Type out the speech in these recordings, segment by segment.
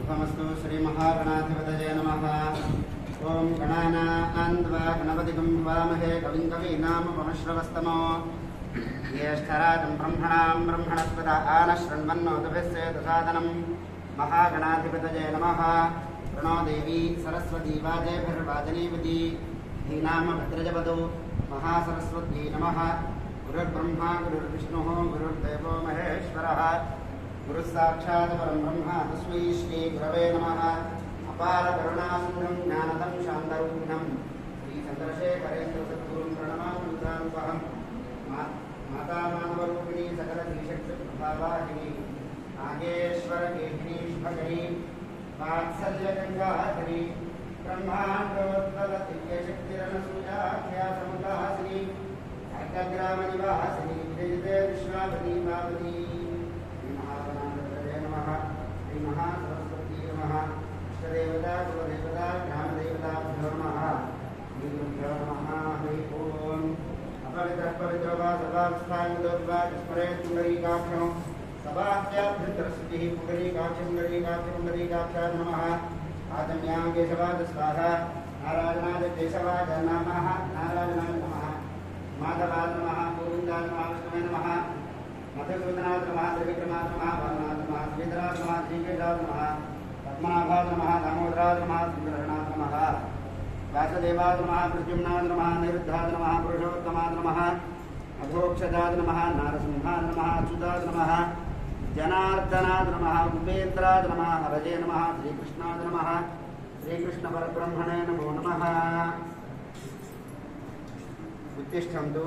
शुभमस्तु श्री महागणाधिपतये नमः। ओम गणानान्वा गणपतिगं वामहे कविं कवीनामुपमश्रवस्तमो ज्येष्ठराजं ब्रह्मणां ब्रह्मणस्पत आनशृण्वन्नोतभिस्सेदसादनं महागणाधिपतये नमः। प्रणो देवी सरस्वती वाजेभिर्वाजनीपति धीनाम भद्रजपदो महासरस्वती नमः। गुरुर्ब्रह्मा गुरुर्विष्णुः गुरुर्देवो महेश्वरः गुरुस्साक्षात् परं ब्रह्म तस्मै श्री गुरवे नमः। अपार करुणासिन्धुं ज्ञानदं शान्तरूपिणं श्री चन्द्रशेखरेन्द्र सद्गुरुं प्रणमामि मुदानुपहं। माता मानवरूपिणी सकल श्रीशक्तिप्रभावाहिनी नागेश्वरकेशिनी शुभकरी वात्सल्यगङ्गाधरी ब्रह्माण्डोत्पल दिव्यशक्तिरनसूयाख्या समुदासिनी अर्कग्रामनिवासिनी विजयते विश्वावती पावती। श्री महासरस्वती नमः। इष्टदेवता कुलदेवता ग्रामदेवताभ्यो नमः। श्रीगुरुभ्यो नमः। हरि ओम्। अपवित्रः पवित्रो वा सभास्थायुधोद्वा स्मरेत् पुण्डरीकाक्षं सभाभ्याभ्यन्तरश्रुतिः पुण्डरीकाक्षं नमः। आजम्यां केशवाद स्वाहा नारायणाय केशवाय नमः। नारायणाय नमः। माधवाय नमः। गोविन्दाय नमः। विष्णवे नमः। मधुसूदनाय नमः। त्रिविक्रमाय नमः। वामनाय नमः। श्रीधराय नमः। श्रीकेशाय नमः। पद्मनाभाय नमः। दामोदराय नमः। सुन्दरगणाय नमः। वासुदेवाय नमः। प्रद्युम्नाय नमः। निरुद्धाय नमः। पुरुषोत्तमाय नमः। अधोक्षजाय नमः। नारसिंहाय नमः। अच्युताय नमः। जनार्दनाय नमः। उपेन्द्राय नमः। हरजे नमः। श्रीकृष्णाय नमः। श्रीकृष्णपरब्रह्मणे नमो नमः। उत्तिष्ठन्तु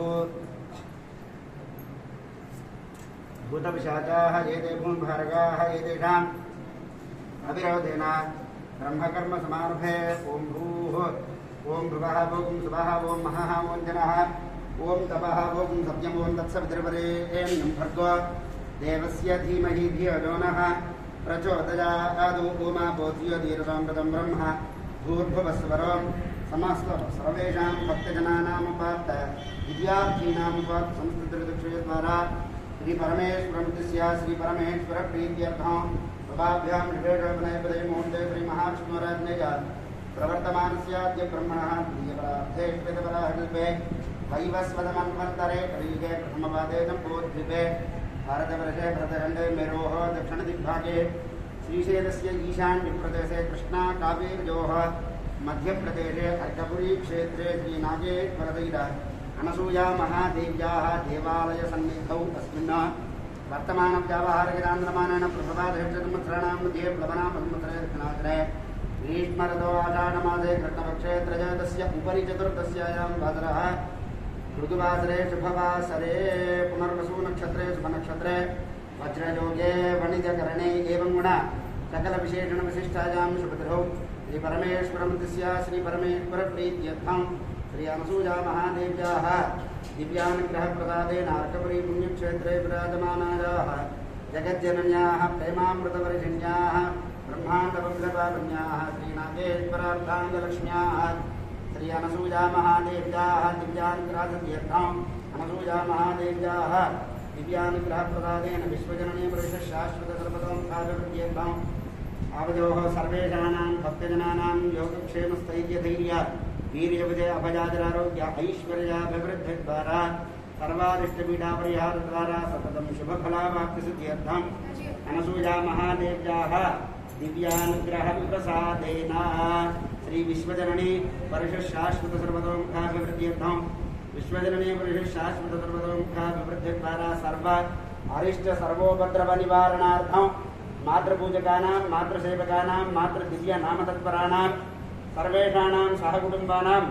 भूतपिशाचाः एते भून्भारगाः एतेषाम् अविरोधेन ब्रह्मकर्मसमारभे। ॐ भूः ॐ भुवः ॐ सुवः ॐ महः ॐ जनः ॐ तपः ॐ सत्यम् ॐ तत्सवितुर्वरेण्यं भर्गो देवस्य धीमहि धियो यो नः प्रचोदयात्। ओमापोऽधियोदीरसामृतं ब्रह्म भूर्भुवस्वरो सर्वेषां भक्तजनानामुपात्त विद्यार्थीनामुपात्त संस्कृतदक्षयद्वारा श्री परमेश्वरमुद्दिश्य श्री परमेश्वर प्रीत्यर्थं सभाभ्यां निवेदनपदे मुहूर्ते श्री महाविष्णुराज्ञय प्रवर्तमानस्याद्य ब्रह्मणः प्रियपरार्थे श्वेतपराहल्पे वैवस्वतमन्वन्तरे कलियुगे प्रथमपादे जम्बोद्वीपे भारतवर्षे भरतखण्डे मेरोः दक्षिणदिग्भागे श्रीशैलस्य ईशान्यप्रदेशे कृष्णाकावेर्योः मध्यप्रदेशे अर्कपुरी क्षेत्रे श्रीनागेश्वरदैर अनसूया महादेव्याः देवालयसन्निधौ अस्मिन् वर्तमानव्यावहारिकान्द्रमानेन प्रभवादशसंवत्सराणां मध्ये प्लवनामसंवत्सरे दक्षिणाग्रे ग्रीष्मऋतौ आषाढमासे कृष्णपक्षे त्रयोदश्य उपरि चतुर्दश्यायां वासरः ऋतुवासरे शुभवासरे पुनर्वसुनक्षत्रे शुभनक्षत्रे वज्रयोगे वणिजकरणे एवं गुण सकलविशेषणविशिष्टायां शुभतिथौ श्रीपरमेश्वरमुद्दिश्य श्रीपरमेश्वरप्रीत्यर्थं श्री अनसूया महादेव्याः दिव्यानुग्रहप्रसादेन अर्कपुरी पुण्यक्षेत्रे विराजमानायाः जगज्जनन्याः प्रेमामृतवर्षिण्याः ब्रह्माण्डवग्रपावन्याः श्रीनागेश्वरार्धाङ्गलक्ष्म्याः श्री अनसूया महादेव्याः दिव्यानुग्रहसिद्ध्यर्थम् अनसूया महादेव्याः दिव्यानुग्रहप्रसादेन विश्वजननी शाश्वतसर्वतोमुखाभिवृद्ध्यर्थम् आवयोः सर्वेषाणां भक्तजनानां योगक्षेमस्थैर्यधैर्य वीर्यविजय अभयाजरारोग्य ऐश्वर्याभिवृद्धिद्वारा सर्वादिष्टपीडापरिहारद्वारा सततं शुभफलावाप्तिसिद्ध्यर्थम् अनसूया महादेव्याः दिव्यानुग्रहप्रसादेन श्री विश्वजननी परिषशाश्वतसर्वतोमुखाभिवृद्ध्यर्थम् विश्वजननी परिषशाश्वतसर्वतोमुखाभिवृद्धिद्वारा सर्व अरिष्ट सर्वोपद्रवनिवारणार्थं मातृपूजकानां मातृसेवकानां मातृदिव्यनामतत्पराणां सर्वेषाणां सहकुटुम्बानां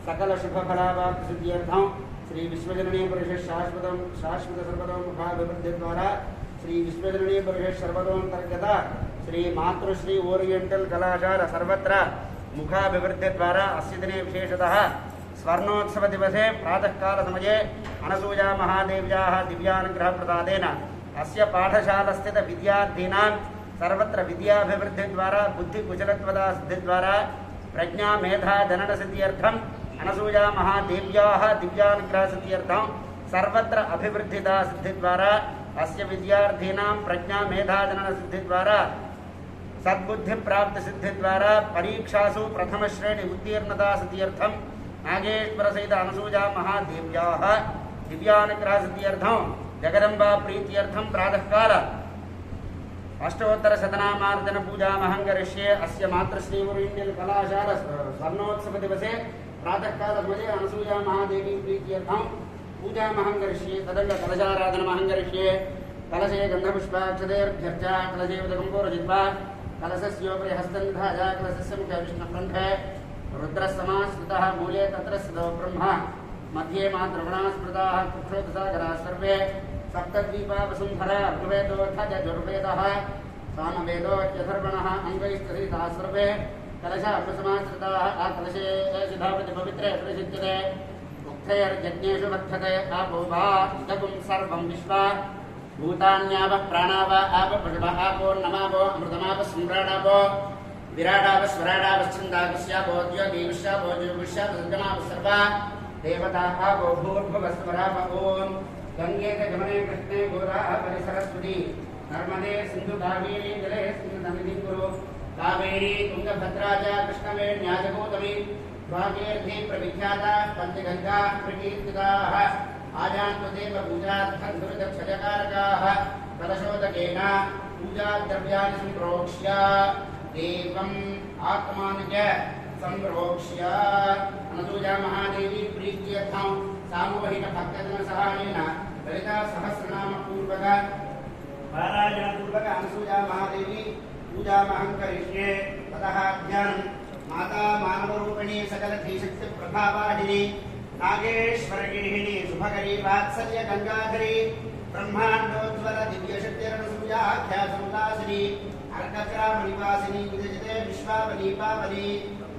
सकलशुभफलावाप्तिसिद्ध्यर्थं श्री विश्वजननी परिषत् शाश्वतसर्वतोमुखाभिवृद्धिद्वारा श्री विश्वजननी परिषत् सर्वतोन्तर्गत श्री मातृश्री ओरियेण्टल् कलाशाला सर्वत्र मुखाभिवृद्धिद्वारा अस्य दिने विशेषतः स्वर्णोत्सवदिवसे प्रातःकालसमये अनसूया महादेव्याः दिव्यानुग्रहप्रसादेन अस्य पाठशालास्थितविद्यार्थीनां सर्वत्र विद्याभिवृद्धिद्वारा बुद्धिकुशलत्वदा सिद्धिद्वारा प्रज्ञा मेधा जननसिद्ध्यर्थम् अनसूया महादेव्याः दिव्यानुग्रहसिद्ध्यर्थं सर्वत्र अभिवृद्धिदा सिद्धिद्वारा अस्य विद्यार्थीनां प्रज्ञा मेधा जननसिद्धिद्वारा सद्बुद्धि प्राप्त सिद्धि द्वारा परीक्षासु प्रथम श्रेणी उत्तीर्णता सिद्ध्यर्थम नागेश्वर सहित अनसूया महादेव्याः दिव्यानुग्रह सिद्ध्यर्थम जगदम्बा प्रीत्यर्थम प्रातः काल अष्टोत्तर शतनामार्जन पूजा महंगरिष्ये अस्य मातृश्री वरुण्यल कलाशाला स्वर्णोत्सव दिवसे प्रातः काल समये अनसूया महादेवी प्रीत्यर्थम पूजा महंगरिष्ये तदंग कलशाराधन महंगरिष्ये कलशे गंधपुष्पाक्षतेर्भ्यर्चा कलशे उदकंपोरजित्वा कलशस्योपरि हस्तनिधाय कलशस्य मुखे विष्णुकण्ठे रुद्रसमास्मृतः मूले तत्र स्थितो ब्रह्मा मध्ये मातृगुणाः स्मृताः कुक्षोदसागराः सर्वे सप्तद्वीपा वसुन्धरा ऋग्वेदोऽथयजुर्वेदः सामवेदो यथर्वणः अङ्गैस्तरिताः सर्वे कलशाभ्यसमाश्रिताः आकलशे सिद्धावति पवित्रे प्रसिद्ध्यते उक्थैर्यज्ञेषु वर्धते आपो वा इदगुं सर्वं विश्वा भूतान्याव प्राणाव आप पशुव आपो नमावो अमृतमाव सम्राडावो विराडाव स्वराडावच्छन्दागस्यावो द्योगीविश्यावो ज्योगुष्याव सज्जमाव सर्वा देवता आपो भूर्भुवस्वराव ओम् गंगे जमुने कृष्णे गोदावरी सरस्वती नर्मदे सिंधु कावेरी जलेऽस्मिन् सन्निधिं कुरु कावेरी तुंगभद्रा च कृष्णवेण्या च गौतमी द्वागेर्धि प्रविख्याता पञ्चगङ्गा प्रकीर्तिताः आजान्तु देव पूजार्थं दुर्दक्षजकारकाः कलशोदकेन पूजाद्रव्याणि सम्प्रोक्ष्य देवम् आत्मानि च सम्प्रोक्ष्य अनसूया महादेवी प्रीत्यर्थं सामूहिक भक्तजन सहायेन ललिता सहस्रनाम पूर्वक पारायण पूर्वक अनसूया महादेवी पूजा महंकरिष्ये ततः ध्यानं माता मानवरूपिणी सकल धीशक्ति प्रभावाहिनी नागेश्वरगिरिहिणी शुभकरी वात्सल्य गंगाधरी ब्रह्मांडोज्वल दिव्यशक्तिरनसूयाख्या समुदासिनी अर्कचरामणिवासिनी विजयते विश्वावलीपावली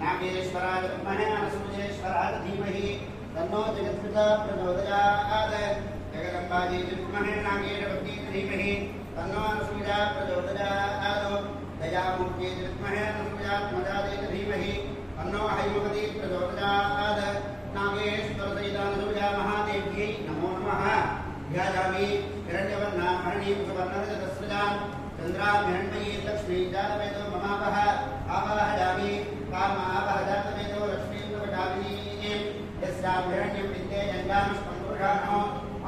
नागेश्वराय विद्महे अनसूयेश्वराय धीमहि तन्नो जगत्पिता प्रचोदयात् जगदम्बाजी विद्महे नागेशवती धीमहि तन्नो अनसूया प्रचोदयात् दयामूर्ति विद्महे अनसूयात्मजायै धीमहि तन्नो हैमवती प्रचोदयात् नागेश्वरसहितानसूया महादेव्यै नमो नमः ध्यायामि हिरण्यवर्णां हरणीं सुवर्णरजतस्रजां चन्द्रामिरण्मयीं लक्ष्मीं जातवेदो ममावह आवाहयामि कामावह जातवेदो लक्ष्मीं प्रवचामिनीं यस्यां हिरण्यं विद्ये जङ्गामष्टपुरुषाणो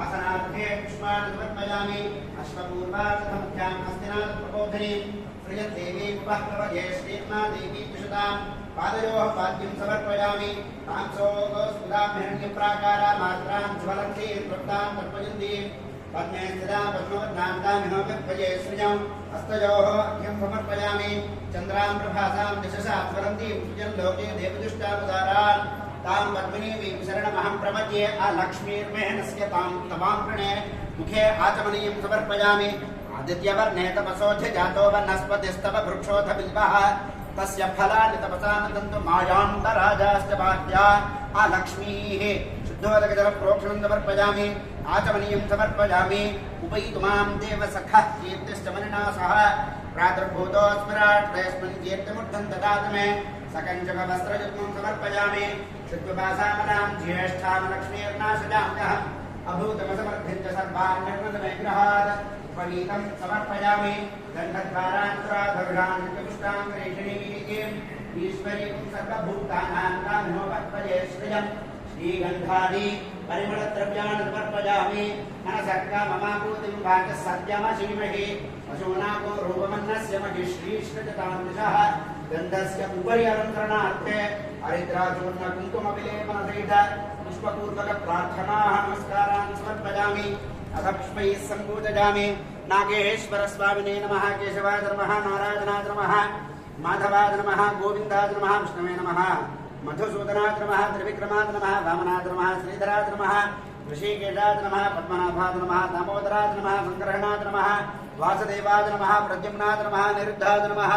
आसनार्थे पुष्पाणि समर्पयामि अश्वपूर्वार्थमुख्यां हस्तिनाथ प्रबोधिनीं श्रियदेवीं उपह्रवये श्रीर्मादेवी विशुतां पादयोः पाद्यं समर्पयामि तांसोस्फुटां हिरण्यप्राकारा मात्रां ज्वलन्तीं तृप्तां तर्पयन्तीं पद्मे स्थितां पद्मवर्णां तामिहोपये श्रियं हस्तयोः अर्घ्यं समर्पयामि चन्द्रां प्रभासां दिशसा ज्वलन्तीं सुजन् लोके देवदुष्टावतारान् तां पद्मिनीं शरणमहं प्रपद्ये अलक्ष्मीर्मेहनस्य तां तवां प्रणे मुखे आचमनीयं समर्पयामि आदित्यवर्णे तपसोऽध्य जातो वनस्पतिस्तव वृक्षोऽथ बिल्वः तस्य फलानि तपसा नदन्तु मायान्तराजाश्च बाह्या अलक्ष्मीः शुद्धोदकजलप्रोक्षणं समर्पयामि आचमनीयं समर्पयामि उपैतु मां देवसखः कीर्तिश्च मनिना सह प्रातर्भूतोऽस्मिराट् तस्मिन् कीर्तिमुद्धं ददातु मे सकञ्चकवस्त्रयुग्मं समर्पयामि शुद्धपासामनां ज्येष्ठां लक्ष्मीर्नाशजाम्यहम् अभूतमसमर्थिञ्च सर्वान् निर्मलमेग्रहात् पवीतं समर्पयामि गन्धद्वारान्तराधरुणां नित्यपुष्टां करेषिणीम् ईश्वरीं सर्वभूतानां कामिनोपत्पये श्रियं श्रीगन्धादि परिमलद्रव्याणि समर्पयामि मनसक्काममापूतिं वाचः सत्यमशीमहि पशूनाको रूपमन्नस्य महि श्रीश्रजतां दिशः गन्धस्य उपरि अलङ्करणार्थे हरिद्राचूर्णकुङ्कुमविलेपनसहित पुष्पपूर्वकप्रार्थनाः नमस्कारान् समर्पयामि अथ पुष्पैः सम्पूजयामि नागेश्वरस्वामिने नमः केशवाय नमः नारायणाय नमः माधवाय नमः गोविन्दाय नमः विष्णवे नमः मधुसूदनाय नमः त्रिविक्रमाय नमः वामनाय नमः श्रीधराय नमः ऋषिकेशाय नमः पद्मनाभाय नमः दामोदराय नमः शङ्करहणाय नमः वासुदेवाय नमः प्रद्युम्नाय नमः निरुद्धाय नमः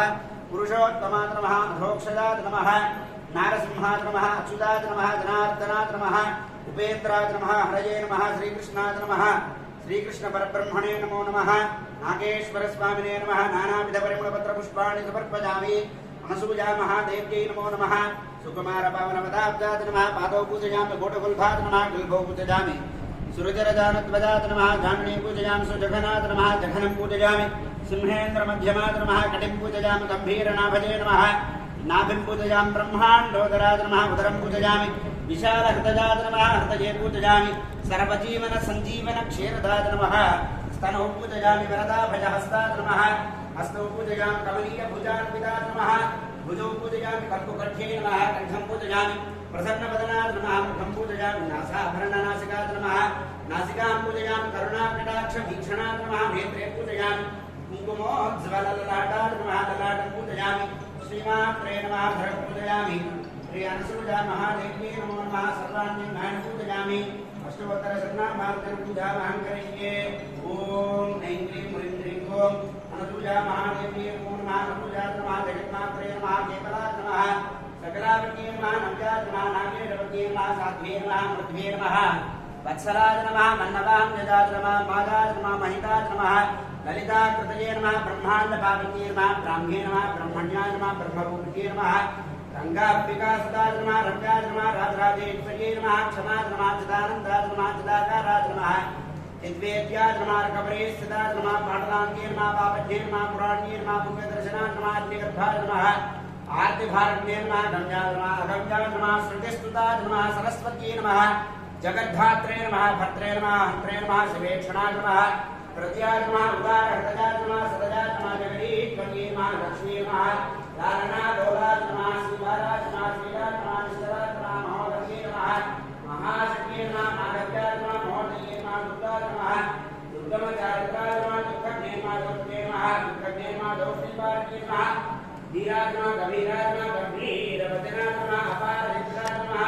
पुरुषोत्तमाय नमः अधोक्षजाय नमः नारसिंहाय नमः अच्युताय नमः जनार्दनाय नमः उपेन्द्राय नमः हरये नमः श्रीकृष्णाय नमः श्रीकृष्णपरब्रह्मणे नमो नमः नागेश्वरस्वामिने नमः नानाविधपरिमलपत्रपुष्पाणि समर्पयामि अनसूया महादेव्यै नमो नमः सुकुमारपावनपदाब्जाय नमः पादौ पूजयामि गोटकुल्भाय नमः गुल्भौ पूजयामि सुरजरजानध्वजाय नमः जामिनी पूजयामि सुजघनाय नमः जघनं पूजयामि सिंहेन्द्र मध्यमाय नमः कटिं पूजयामि गंभीरनाभजे नमः नाभिं पूजयामि ब्रह्माण्डोदराय नमः उदरं पूजयामि विशालहृदयाय नमः हृदये पूजयामि सर्वजीवन संजीवन क्षीरदाय नमः स्तनौ पूजयामि वरदाभयहस्ताय नमः हस्तौ पूजयामि कमलीयभुजान्विताय नमः भुजौ पूजयामि कल्पकण्ठे नमः कण्ठं पूजयामि प्रसन्नवदनाय नमः मुखं पूजयामि नासाभरणनासिकाय नमः नासिकां पूजयामि करुणाकटाक्षवीक्षणाय नमः नेत्रे पूजयामि कुङ्कुमोज्ज्वलललाटाय नमः ललाटं पूजयामि श्रीमात्रे नमः धरं पूजयामि श्री अनसूया महादेव्यै नमो नमः सर्वाण्यं पूजयामि अष्टोत्तरशतनामार्जनं पूजामहं करिष्ये ॐ ऐं क्लीं ह्रीं ह्रीं ॐ अनसूया महादेव्यै नमो नमः अनसूयाय नमः जगन्मात्रे नमः केवलाय नमः सकलावत्यै नमः नव्याय नमः नागेशवत्यै नमः साध्व्यै नमः मृद्भ्ये नमः वत्सलाय नमः मन्नवान्यजाय नमः मालाय नमः महिताय नमः ललिताकृतये नमः ब्रह्माण्डपावन्ये नमः ब्राह्म्ये नमः ब्रह्मण्याय नमः ब्रह्मरूपिणे नमः रंगाम्बिकासुताय नमः रम्याय नमः राजराजेश्वर्यै नमः क्षमाय नमः चिदानन्दाय नमः चिदाकाराय नमः चिद्वेद्याय नमः कबरेस्थिताय नमः पाटलाङ्गे नमः पापज्ञे नमः पुराण्ये नमः पुण्यदर्शनाय नमः अग्निगर्भाय नमः आर्तिभारण्ये नमः गम्याय नमः अगम्याय नमः श्रुतिस्तुताय नमः सरस्वत्यै नमः जगद्धात्रे नमः भद्रे नमः हन्त्रे नमः शिवेक्षणाय नमः प्रत्याय नमः उदारहृदयाय नमः सदयाय नमः जगदीश्वर्यै नमः लक्ष्मी नमः लालनालोलाय नमः शिवाराय नमः श्रीराय नमः निश्चराय नमः महोदये नमः महाशक्तिये नमः माधव्याय नमः महोदये नमः दुर्गाय नमः दुर्गमचारित्राय नमः दुःखज्ञे नमः दोषज्ञे नमः दुःखज्ञे नमः दोषनिवारणे नमः धीराय नमः गभीराय नमः गम्भीरवदनाय नमः अपारहिताय नमः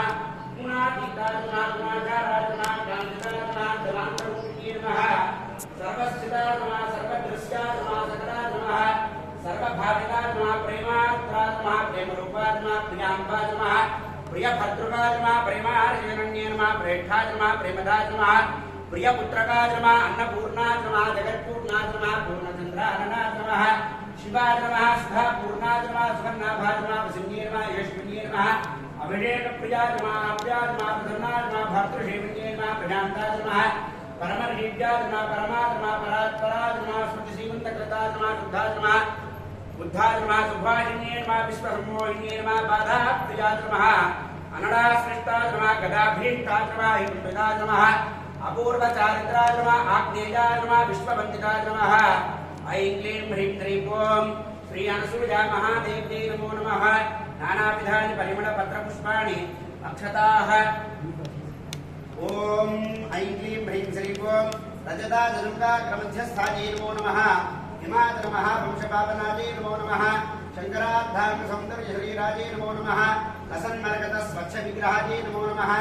गुणातीताय नमः गुणाधाराय नमः कान्तिताय नमः जलान्तरूपिणे नमः सर्वस्थिताय नमः सर्वदृश्याय नमः सकलाय नमः सर्वभाविताय नमः प्रेमार्द्राय नमः प्रेमरूपाय नमः प्रियाम्बाय नमः प्रियभद्रुकाय नमः प्रेमार्जनन्ये नमः प्रेष्ठाय नमः प्रेमदाय नमः प्रियपुत्रकाय नमः अन्नपूर्णाय नमः जगत्पूर्णाय नमः पूर्णचन्द्राननाय नमः शिवाय नमः सुधापूर्णाय नमः सुवर्णाभाय नमः वसिन्ये नमः यशस्विन्ये नमः अभिषेकप्रियाय नमः अप्रियाय नमः प्रसन्नाय नमः भर्तृसेविन्ये नमः प्रशान्ताय नमः परमर्षिव्याय नमः परमाय नमः परात्पराय नमः स्मृतिसीमन्तकृताय नमः शुद्धाय नमः बुद्धाय नमः सुभाषिन्ये नमः विश्वसम्मोहिन्ये नमः बाधाप्रियाय नमः अनडाश्रेष्ठाय नमः गदाभीष्टाय नमः हिमपिताय नमः अपूर्वचारित्राय नमः आग्नेयाय नमः विश्ववन्दिताय नमः ऐं क्लीं ह्रीं ह्रीं ॐ श्री अनसूया महादेव्यै नमो नमः नानाविधानि परिमलपत्रपुष्पाणि अक्षताः ओम ऐं क्लीं ह्रीं श्रीं ॐ रजताजनुकाग्रमध्यस्थायै नमो नमः हिमाय नमः वंशपावनायै नमो नमः शङ्कराद्धाङ्गसौन्दर्यशरीरायै नमो नमः लसन्मरगतस्वच्छविग्रहायै नमो नमः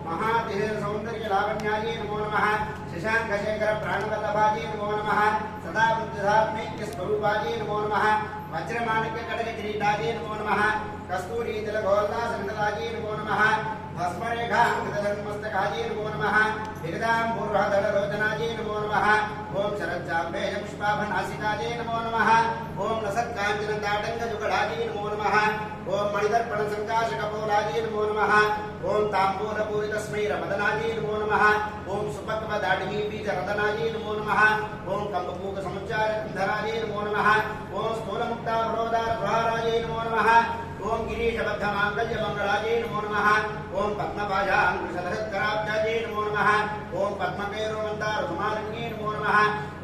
महादेहसौन्दर्यलावण्यायै नमो नमः शशाङ्कशेखरप्राणवल्लभायै नमो नमः सदा बुद्धिधात्मैक्यस्वरूपायै नमो नमः वज्रमाणिक्यकटककिरीटायै नमो नमः कस्तूरीतिलगोल्लासनकलायै नमो नमः भस्मरेखाङ्कृतधर्मस्तकायै नमो नमः विगदाम्बूर्हदललोचनायै नमो नमः ओम शरज्जाम्बेयपुष्पाभनासिकायै नमो नमः ओम लसत्काञ्चनताटङ्कजुगडायै नमो नमः ओम मणिदर्पणसङ्काशकपोलायै नमो नमः ओम ताम्बूलपूरितस्मैरमदनायै नमो नमः ओम सुपक्वदाढ्वीबीजरदनायै नमो नमः ओम कम्बपूकसमुच्चारधरायै नमो नमः ओम स्थूलमुक्तावरोदारद्वारायै नमो नमः ओम गिरीशबद्धमाङ्गल्यमङ्गलायै नमो नमः ओम पद्मपाशाङ्कुशधरत्कराब्जायै नमो नमः ओम पद्मकेरोमन्तारकुमारिण्यै नमो नमः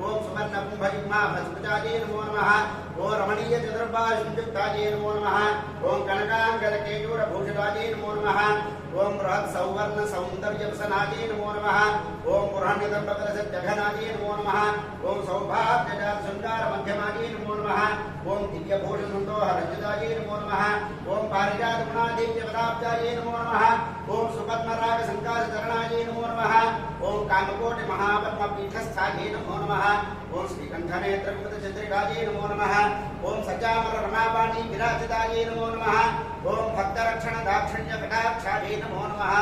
ओम सुवर्णकुम्भयुग्माभस्मजायै नमो नमः ओम रमणीयचतुर्बाहुयुक्तायै नमो नमः ओम कनकाङ्गलकेयूरभूषितायै नमो नमः ओम बृहत्सौवर्णसौन्दर्यवसनायै नमो नमः ओम पुराणितम्बकरसत्यघनायै नमो नमः ओम सौभाग्यजातशृङ्गारमध्यमायै नमो नमः ओम दिव्यभूषणसन्दोहरञ्जितायै नमो नमः ओम पारिजातगुणादिव्यपदाब्जायै नमो नमः ओम सुपद्मरागसङ्काशचरणायै नमो नमः ओम कामकोटिमहापद्मपीठस्थायै नमो नमः ओम श्रीकण्ठनेत्रकुमुदचन्द्रिकायै नमो नमः ओम सज्जामररमापाणि विराजितायै नमो नमः ओम भक्तरक्षणदाक्षिण्यकटाक्षायै नमो नमः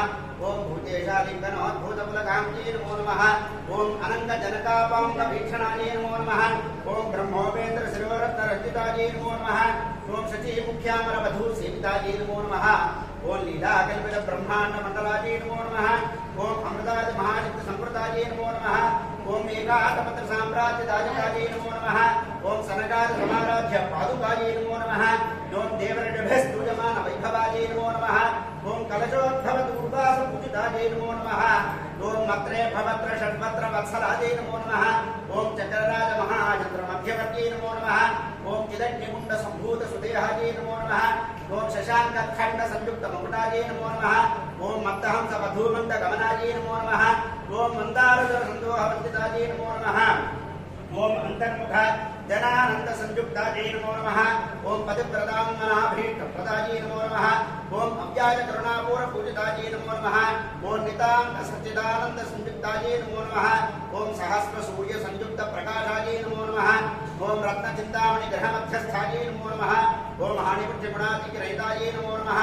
ओम भूतेशालिङ्गनोद्भूतपुलकाङ्ग्यै नमो नमः ओम अनङ्गजनकापाङ्गभीक्षणायै नमो नमः ओम ब्रह्मोपेन्द्रशिरोरत्नरञ्जितायै नमो नमः ओम शचीमुख्यामरवधूसेवितायै नमो नमः ओम लीलाकल्पितब्रह्माण्डमण्डलायै नमो नमः ओम अमृतादिमहानित्यसम्प्रदायै नमो नमः ओम एकातपत्रसाम्राज्यदायकायै नमो नमः ओम सनकाद समाराध्य पादुकायै नमो नमः ओम देवरजभस्तुजमान वैभवायै नमो नमः ओम कलशोद्भव दुर्वास पूजितायै नमो नमः ओम मत्रे भवत्र षड्भद्र वत्सलायै नमो नमः ओम चक्रराज महायंत्र मध्यवर्त्यै नमो नमः ओम चिदग्निकुंड संभूत सुदेहायै नमो नमः ओम शशांक खंड संयुक्त मकुटायै नमो नमः ओम मत्तहंस वधूमंत गमनायै नमो नमः ओम मंदारधर संदोह वंदितायै नमो नमः ओम अंतर्मुख जनानंद संयुक्तायै नमो नमः ओम पतिप्रदांगनाभीष्ट प्रदायै नमो नमः ओम अव्याज करुणापूर पूजितायै नमो नमः ओम नितांग सच्चिदानंद संयुक्तायै नमो नमः ओम सहस्र सूर्य संयुक्त प्रकाशायै नमो नमः ओम रत्न चिंतामणि ग्रह मध्यस्थायै नमो नमः ओम हानिपुत्र गुणातिक रहितायै नमो नमः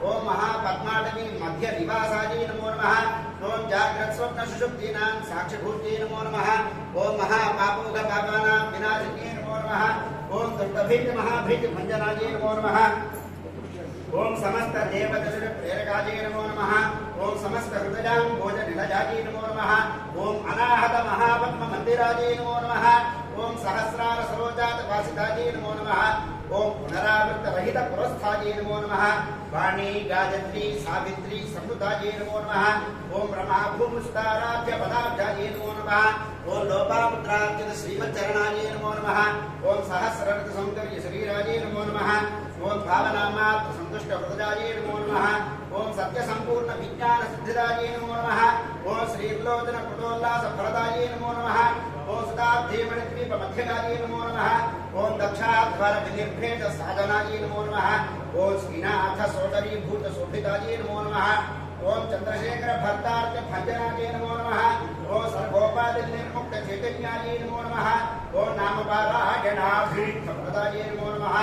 ओम महापद्माटवी मध्य निवासायै नमो नमः ओम जाग्रत स्वप्न सुषुप्तीनां साक्षिभूत्यै नमो नमः ओम महापापोघ पापानां विनाशिन्यै नमो नमः ओम दुष्टभीत महाभीत भंजनायै नमो नमः ओम समस्त देवदशर प्रेरकायै नमो नमः ओम समस्त हृदयां भोज निलयायै नमो नमः ओम अनाहत महापद्म मंदिरायै नमो नमः ओम सहस्रार सरोजात वासितायै नमो नमः ओम पुनरावृत्त रहित पुरस्थायै नमो नमः वाणी गायत्री सावित्री संयुतायै नमो नमः ओम रमा भूमुस्ताराध्य पदाब्जायै नमो नमः ओम लोपामुद्रार्चित श्रीमच्चरणायै नमो नमः ओम सहस्ररथ सौंदर्य शरीरायै नमो नमः ओम भावनामात्र संतुष्ट हृदयायै नमो नमः ओम सत्य संपूर्ण विज्ञान सिद्धिदायै नमो नमः ओम श्रीलोचन कृतोल्लास फलदायै नमो नमः ओम सुदाब्धीमणिद्वीप मध्यगायै नमो नमः ओम दक्षाध्वर विनिर्भेद साधनायै नमो नमः ओम श्रीनाथ सोदरी भूत शोभितायै नमो नमः ओम चंद्रशेखर भर्तार्थ भंजनायै नमो नमः ओम सर्वोपाधि निर्मुक्त चैतन्यायै नमो नमः ओम नामपारायणाभीष्ट प्रदायै नमो नमः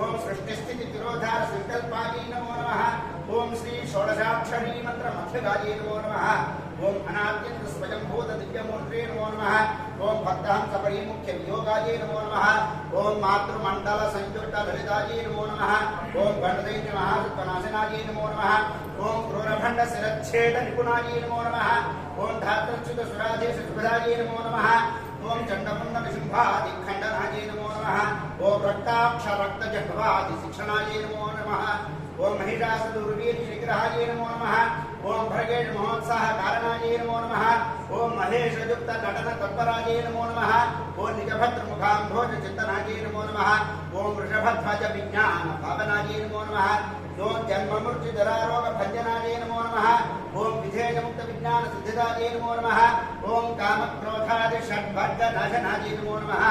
ओम सृष्टि स्थिति तिरोधार संकल्पायै नमो नमः ओम श्री षोडशाक्षरी मंत्र मध्यगायै नमो नमः ओम अनाद्यंत स्वयंभूत दिव्यमूर्ते नमो नमः ओम भक्तहंस परिमुख्य वियोगायै नमो नमः ओम मातृमंडल संयुक्त ललितायै नमो नमः ओम गणदैत्य महासत्वनाशनायै नमो नमः ओम क्रूरभंड शिरच्छेद निपुणायै नमो नमः ओम धात्रच्युत सुराधेश सुभदायै नमो नमः ओम चंडमुंड विशुंभादि खंडनायै नमो नमः ओम रक्ताक्ष रक्त जह्वादि शिक्षणायै नमो नमः ओम महिषास दुर्वीर निग्रहायै नमो नमः ओम भर्गेश महोत्साह कारणायै नमो नमः ओम महेश युक्त नटन तत्परायै नमो नमः ओम निजभद्र मुखाम्भोज चिंतनायै नमो नमः ओम वृषभध्वज विज्ञान भावनायै नमो नमः ओम जन्म मृत्यु जरा रोग भंजनायै नमो नमः ओम विधेय मुक्त विज्ञान सिद्धिदायै नमो नमः ओम काम क्रोधादि षड्भर्ग नाशनायै नमो नमः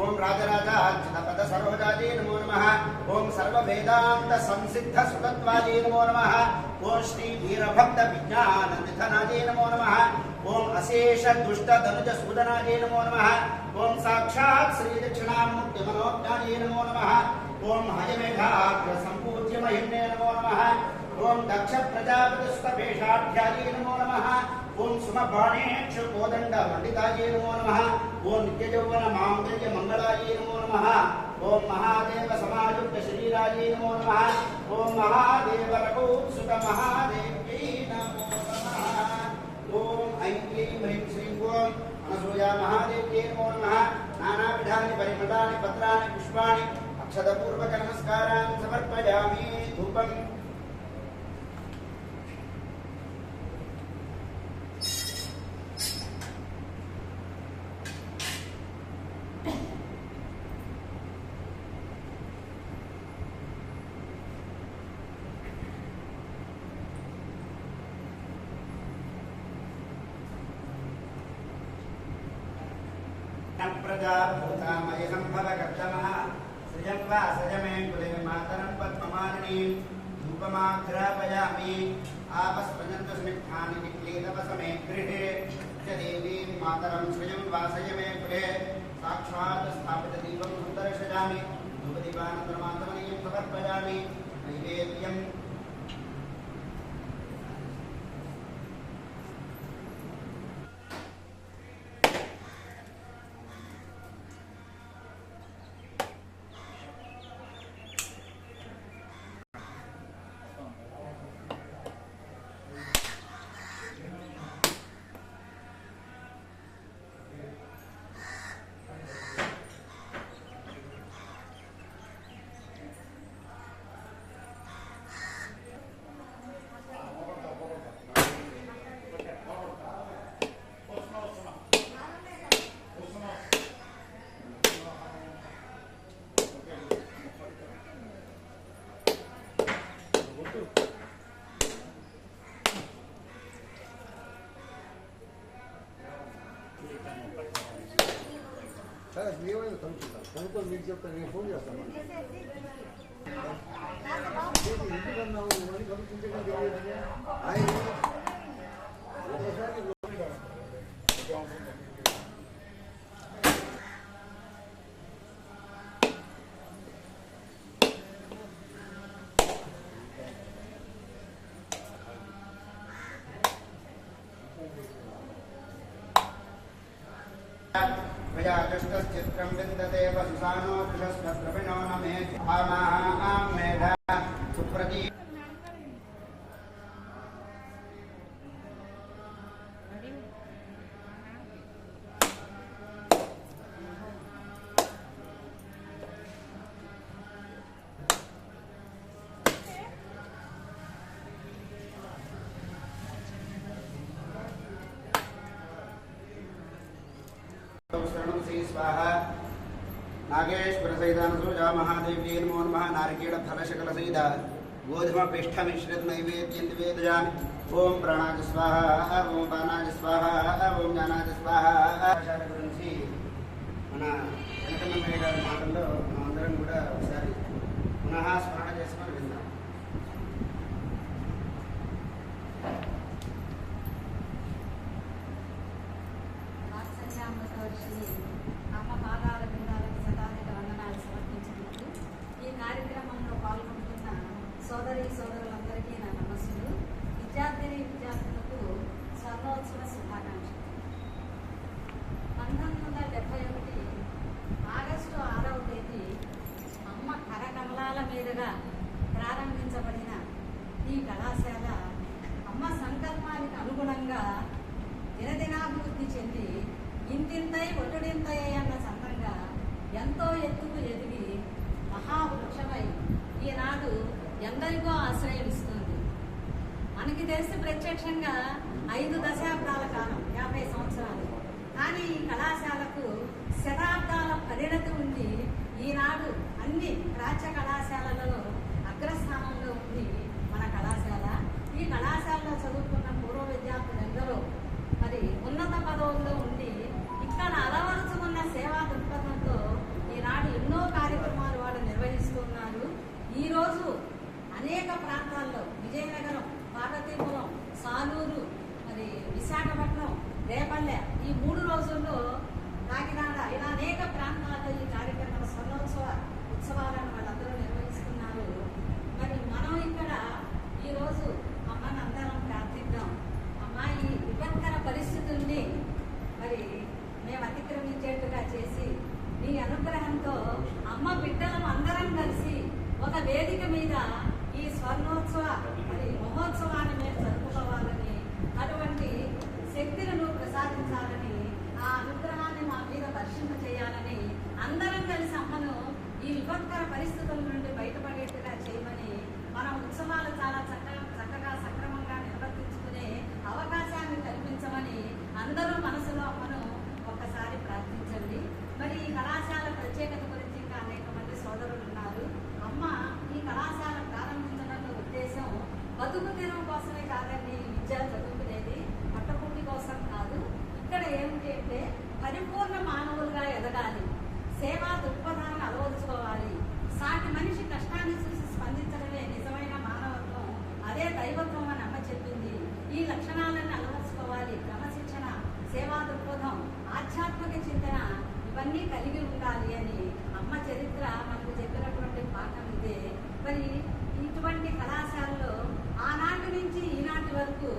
ओम राजराजार्चित पद सरोजायै नमो नमः ओम सर्व वेदांत संसिद्ध सुतत्वायै नमो नमः ओम श्री वीरभक्त विज्ञान निधनायै नमो नमः ओम अशेष दुष्ट धनुज सूदनायै नमो नमः ओम साक्षात् श्री दक्षिणामूर्ति मनोज्ञायै नमो नमः ओम हयमेघाग्र संपूज्य महिम्ने नमो नमः ओम दक्ष प्रजापति स्तपेशाढ्यायै नमो नमः ओम सुमबाणेक्षु कोदंड पंडितायै नमो नमः ओम नित्य यौवन मांगल्य मंगलायै नमो नमः ओम महादेव समायुक्त शरीरायै नमो नमः ओम महादेव रघुसुत महादेव्यै नमो नमः ओम ऐं क्लीं ह्रीं श्रीं ओम अनसूया महादेव्यै नमो नमः नानाविधानि परिमलानि पत्राणि पुष्पाणि अक्षतपूर्वक नमस्कारान् समर्पयामि धूपम् प्रजाभूतामय संभव कर्तमः सृजं वा सजमे कुले मातरं पद्ममालिनीं धूपमाघ्रापयामि आपस्पजन्तु स्निग्धानि निक्लीतवसमे गृहे च देवीं मातरं सृजं वा सजमे कुले साक्षात् स्थापितदीपं सुदर्शयामि धूपदीपानन्तरमात्मनीयं समर्पयामि नैवेद्यं చెప్తాను, నేను ఫోన్ చేస్తాను. ఎందుకన్నావు మళ్ళీ కలుపుతుంటే ఆయన ఒకసారి चित्रं विन्दते वसुसानो दृशस्वद्रविणो न मे आमां मेधा सुप्रती स्वाहा नागेश्वर सहितानुजा महादेवी नमो नमः नारिकेल फल शकल सहित गोधूम पिष्ठ मिश्रित नैवेद्यं निवेदयामि ओम प्राणाय स्वाहा ओम पानाय स्वाहा ओम ज्ञानाय स्वाहा ఆచార్య గురించి మన వెంకటరమణ గారి మాటల్లో మనందరం కూడా ఒకసారి పునః స్మరణ చేసుకొని విందాం. అమ్మ పాదాల బృందాలకు శతాధిక వందనాలు సమర్పించినందుకు ఈ కార్యక్రమంలో పాల్గొంటున్న సోదరులందరికీ నా నమస్సులు. విద్యార్థులకు స్వర్ణోత్సవ శుభాకాంక్షలు. 1971 ఆగస్టు 6వ తేదీ అమ్మ కరకమలాల మీదుగా ప్రారంభించబడిన ఈ కళాశాల అమ్మ సంకల్పానికి అనుగుణంగా దినదినాభివృద్ధి చెంది ఇంతింతై ఒట్టుడింతై అన్న సంతంగా ఎంతో ఎత్తుకు ఎదిగి మహావృక్షమై ఈనాడు ఎందరికో ఆశ్రయమిస్తుంది. మనకి తెలిసి ప్రత్యక్షంగా 5 దశాబ్దాల కాలం, 50 సంవత్సరాలు. కానీ ఈ కళాశాలకు శతాబ్దాల పరిణతి ఉండి ఈనాడు అన్ని ప్రాచ్య కళాశాలలో అగ్రస్థానంలో ఉంది మన కళాశాల. ఈ కళాశాలలో చదువుకున్న పూర్వ విద్యార్థులందరూ మరి ఉన్నత పదవుల్లో ఉండి ఇక్కడ అలవరుచుకున్న సేవా దృక్పథంతో ఈనాడు ఎన్నో కార్యక్రమాలు వాళ్ళు నిర్వహిస్తున్నారు. ఈరోజు అనేక ప్రాంతాల్లో విజయనగరం, పార్వతీపురం, సాలూరు, మరి విశాఖపట్నం, రేపల్లె ఈ 3 రోజుల్లో కాకినాడ ఇలా అనేక ప్రాంతాల్లో ఈ కార్యక్రమాల ఉత్సవాలను వాళ్ళందరూ నిర్వహిస్తున్నారు. మరి మనం ఇక్కడ ఈరోజు అమ్మని అందరం ప్రార్థిద్దాం. అమ్మ ఈ విపత్కర పరిస్థితుల్ని మరి మేము అతిక్రమించేట్టుగా చేసి మీ అనుగ్రహంతో అమ్మ బిడ్డలం అందరం కలిసి ఒక వేదిక మీద ఈ స్వర్ణోత్సవ మరి మహోత్సవాన్ని మేము జరుపుకోవాలని, అటువంటి శక్తులను ప్రసాదించాలని, ఆ అనుగ్రహాన్ని మా మీద వర్షింప చేయాలని, అందరం కలిసి అమ్మను ఈ విపత్కర పరిస్థితుల నుండి బయటపడేట్టుగా చేయమని, మనం ఉత్సవాలు చాలా చక్కగా సక్రమంగా నిర్వర్తించుకునే అవకాశాన్ని కల్పించమని అందరూ మనసులో అమ్మను ఒక్కసారి ప్రార్థించండి. మరి ఈ కళాశాల ప్రత్యేకత గురించి ఇంకా అనేక మంది సోదరులు ఉన్నారు. అమ్మ ఈ కళాశాల ప్రారంభించడంలో ఉద్దేశం బతుకు తెరువు కోసమే కాదండి. విద్య చదువుకునేది పట్టపూటి కోసం కాదు. ఇక్కడ ఏమిటి అంటే పరిపూర్ణ మానవులుగా ఎదగాలి, సేవా దృక్పథాన్ని అలవరుచుకోవాలి, సాటి మనిషి కష్టాన్ని చూసి స్పందించడమే నిజమైన మానవత్వం, అదే దైవత్వం అని అమ్మ చెప్పింది. ఈ లక్షణాలను అలవరుచుకోవాలి. క్రమశిక్షణ, సేవా దృక్పథం, ఆధ్యాత్మిక చింతన ఇవన్నీ కలిగి ఉండాలి అని అమ్మ చరిత్ర మనకు చెప్పినటువంటి పాఠం ఇదే. మరి ఇటువంటి కళాశాలలో ఆనాటి నుంచి ఈనాటి వరకు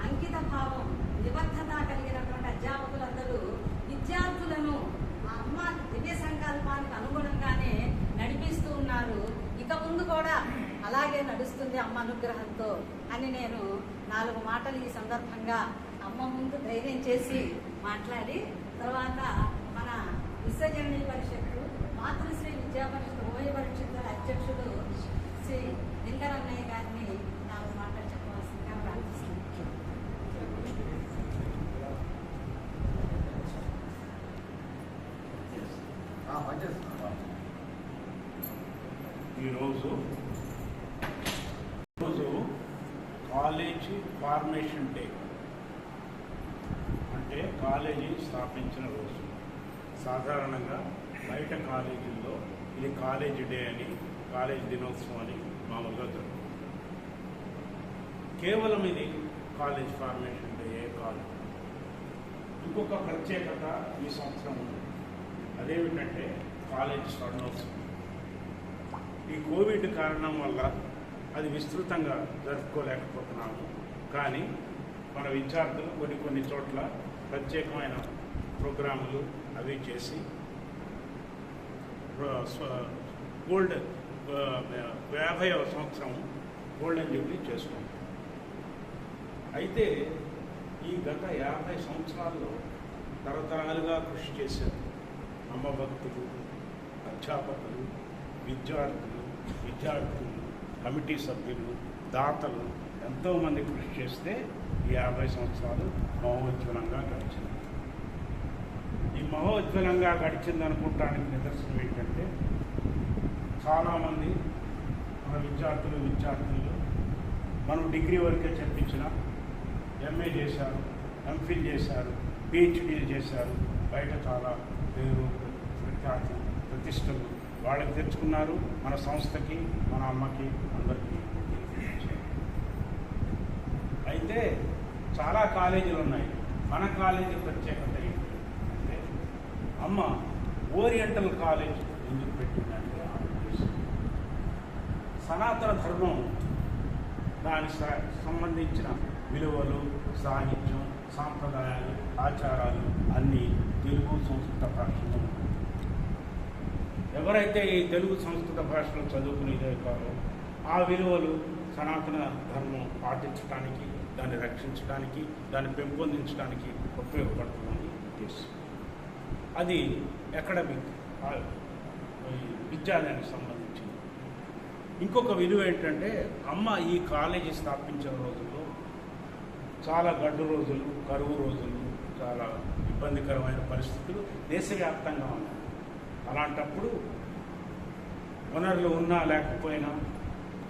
అంకిత భావం, నిబద్ధత కలిగినటువంటి అధ్యాపకులందరూ విద్యార్థులను ఆ అమ్మ దివ్య సంకల్పానికి అనుగుణంగానే నడిపిస్తూ ఉన్నారు. ఇక ముందు కూడా అలాగే నడుస్తుంది అమ్మ అనుగ్రహంతో అని నేను 4 మాటలు ఈ సందర్భంగా అమ్మ ముందు ధైర్యం చేసి మాట్లాడి, తర్వాత మన విశ్వజననీ పరిషత్తు, మాతృశ్రీ విద్యా పరిషత్ ఉభయ పరిషత్తుల అధ్యక్షుడు శ్రీ లింగరన్నయ్య గారిని 4 మాటలు చెప్పవలసిందిగా ప్రార్థిస్తున్నాను. ఈరోజు కాలేజీ ఫార్మేషన్ డే, అంటే కాలేజీ స్థాపించిన రోజు. సాధారణంగా బయట కాలేజీల్లో ఇది కాలేజ్ డే అని, కాలేజ్ దినోత్సవం అని మామూలుగా జరుగుతుంది. కేవలం ఇది కాలేజ్ ఫార్మేషన్ డే కాదు. ఇంకొక ప్రత్యేకత ఈ సంవత్సరం ఉంది. అదేమిటంటే కాలేజ్ స్వర్ణోత్సవం. ఈ కోవిడ్ కారణం వల్ల అది విస్తృతంగా జరుపుకోలేకపోతున్నాము. కానీ మన విద్యార్థులు కొన్ని చోట్ల ప్రత్యేకమైన ప్రోగ్రాములు అవి చేసి గోల్డ్ 50వ సంవత్సరం గోల్డెన్ జూబ్లీ చేసుకుంటాం. అయితే ఈ గత 50 సంవత్సరాల్లో తరతరాలుగా కృషి చేశారు అమ్మ భక్తులు, అధ్యాపకులు, విద్యార్థులు, కమిటీ సభ్యులు, దాతలు ఎంతోమంది కృషి చేస్తే ఈ 50 సంవత్సరాలు మహోజ్వలంగా గడిచింది. ఈ మహోజ్వలంగా గడిచిందనుకుంటానికి నిదర్శనం ఏంటంటే చాలామంది మన విద్యార్థులు మనం డిగ్రీ వరకే చెప్పించిన ఎంఏ చేశారు, ఎంఫిల్ చేశారు, పిహెచ్డీలు చేశారు. బయట చాలా పేరు ప్రతిష్టలు వాళ్ళకి తెచ్చుకున్నారు. మన సంస్థకి, మన అమ్మకి, అందరికీ. అయితే చాలా కాలేజీలు ఉన్నాయి. మన కాలేజీ ప్రత్యేకత ఏంటి అంటే అమ్మ ఓరియంటల్ కాలేజ్ ఎందుకు పెట్టిందంటే సనాతన ధర్మం, దానికి సంబంధించిన విలువలు, సాహిత్యం, సాంప్రదాయాలు, ఆచారాలు అన్నీ తెలుగు సంస్కృత భాషలో ఉన్నాయి. ఎవరైతే ఈ తెలుగు సంస్కృత భాషలో చదువుకునేదే కాదో ఆ విలువలు సనాతన ధర్మం పాటించడానికి, దాన్ని రక్షించడానికి, దాన్ని పెంపొందించడానికి ఉపయోగపడుతుందని ఉద్దేశం. అది అకాడమిక్ విద్యాలయానికి సంబంధించింది. ఇంకొక విలువ ఏంటంటే అమ్మ ఈ కాలేజీ స్థాపించిన రోజుల్లో చాలా గడ్డు రోజులు, కరువు రోజులు, చాలా ఇబ్బందికరమైన పరిస్థితులు దేశవ్యాప్తంగా ఉన్నాయి. అలాంటప్పుడు వనరులు ఉన్నా లేకపోయినా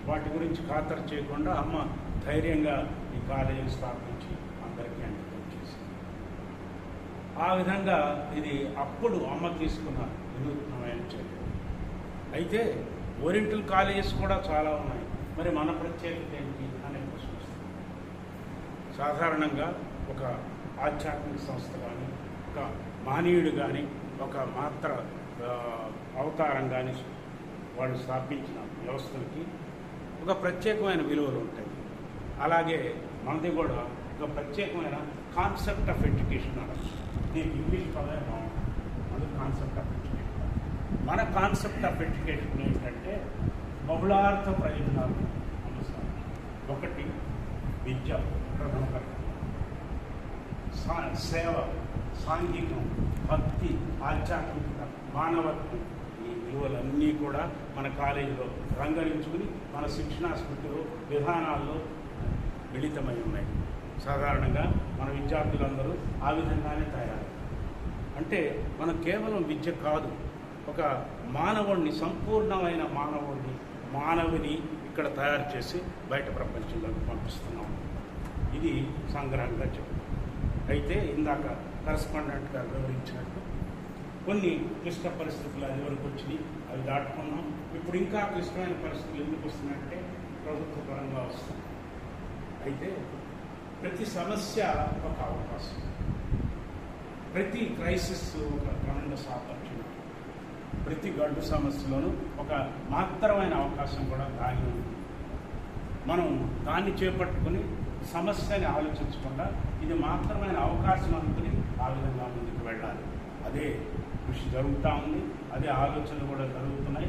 వాటి గురించి ఖాతరు చేయకుండా అమ్మ ధైర్యంగా ఈ కాలేజీని స్థాపించి అందరికీ అంకితం చేసింది. ఆ విధంగా ఇది అప్పుడు అమ్మ తీసుకున్న వినూత్నమైన చర్య. అయితే ఓరియంటల్ కాలేజెస్ కూడా చాలా ఉన్నాయి. మరి మన ప్రత్యేకత ఏంటి అనే ప్రశ్న వస్తుంది. సాధారణంగా ఒక ఆధ్యాత్మిక సంస్థ కానీ, ఒక మహనీయుడు కానీ, ఒక మాత్ర అవతారం కానీ వాళ్ళు స్థాపించిన వ్యవస్థలకి ఒక ప్రత్యేకమైన విలువలు ఉంటాయి. అలాగే మనది కూడా ఒక ప్రత్యేకమైన కాన్సెప్ట్ ఆఫ్ ఎడ్యుకేషన్ అనొచ్చు. దీనికి ఇంగ్లీష్ పదమే బాగుంటుంది. అది కాన్సెప్ట్ ఆఫ్ ఎడ్యుకేషన్. మన కాన్సెప్ట్ ఆఫ్ ఎడ్యుకేషన్ ఏంటంటే బహుళార్థ ప్రయోజనాలు అంశాలు. ఒకటి విద్య, ప్రథమ సేవ, సాంఘికం, భక్తి, ఆధ్యాత్మికత, మానవత్వం, ఈ విలువలన్నీ కూడా మన కాలేజీలో రంగరించుకుని మన శిక్షణా స్మృతిలో, విధానాల్లో మిళితమై ఉన్నాయి. సాధారణంగా మన విద్యార్థులందరూ ఆ విధంగానే తయారు. అంటే మనం కేవలం విద్య కాదు, ఒక మానవుడిని, సంపూర్ణమైన మానవుని ఇక్కడ తయారు చేసి బయట ప్రపంచంలోకి పంపిస్తున్నాం. ఇది సంగ్రహంగా చెప్పారు. అయితే ఇందాక కరెస్పాండెంట్ గారు వివరించినట్టు కొన్ని క్లిష్ట పరిస్థితులు అది వరకు వచ్చినాయి, అవి దాటుకున్నాం. ఇప్పుడు ఇంకా క్లిష్టమైన పరిస్థితులు ఎందుకు వస్తున్నాయంటే ప్రభుత్వ పరంగా వస్తుంది. అయితే ప్రతి సమస్య ఒక అవకాశం, ప్రతి క్రైసిస్ ఒక ప్రమాణ సాపక్షణ, ప్రతి గడ్డు సమస్యలోనూ ఒక మాత్రమైన అవకాశం కూడా దాగి ఉంది. మనం దాన్ని చేపట్టుకుని సమస్యని ఆలోచించకుండా ఇది మాత్రమైన అవకాశం అనుకుని ఆ విధంగా ముందుకు వెళ్ళాలి. అదే కృషి జరుగుతూ ఉంది, అదే ఆలోచనలు కూడా జరుగుతున్నాయి.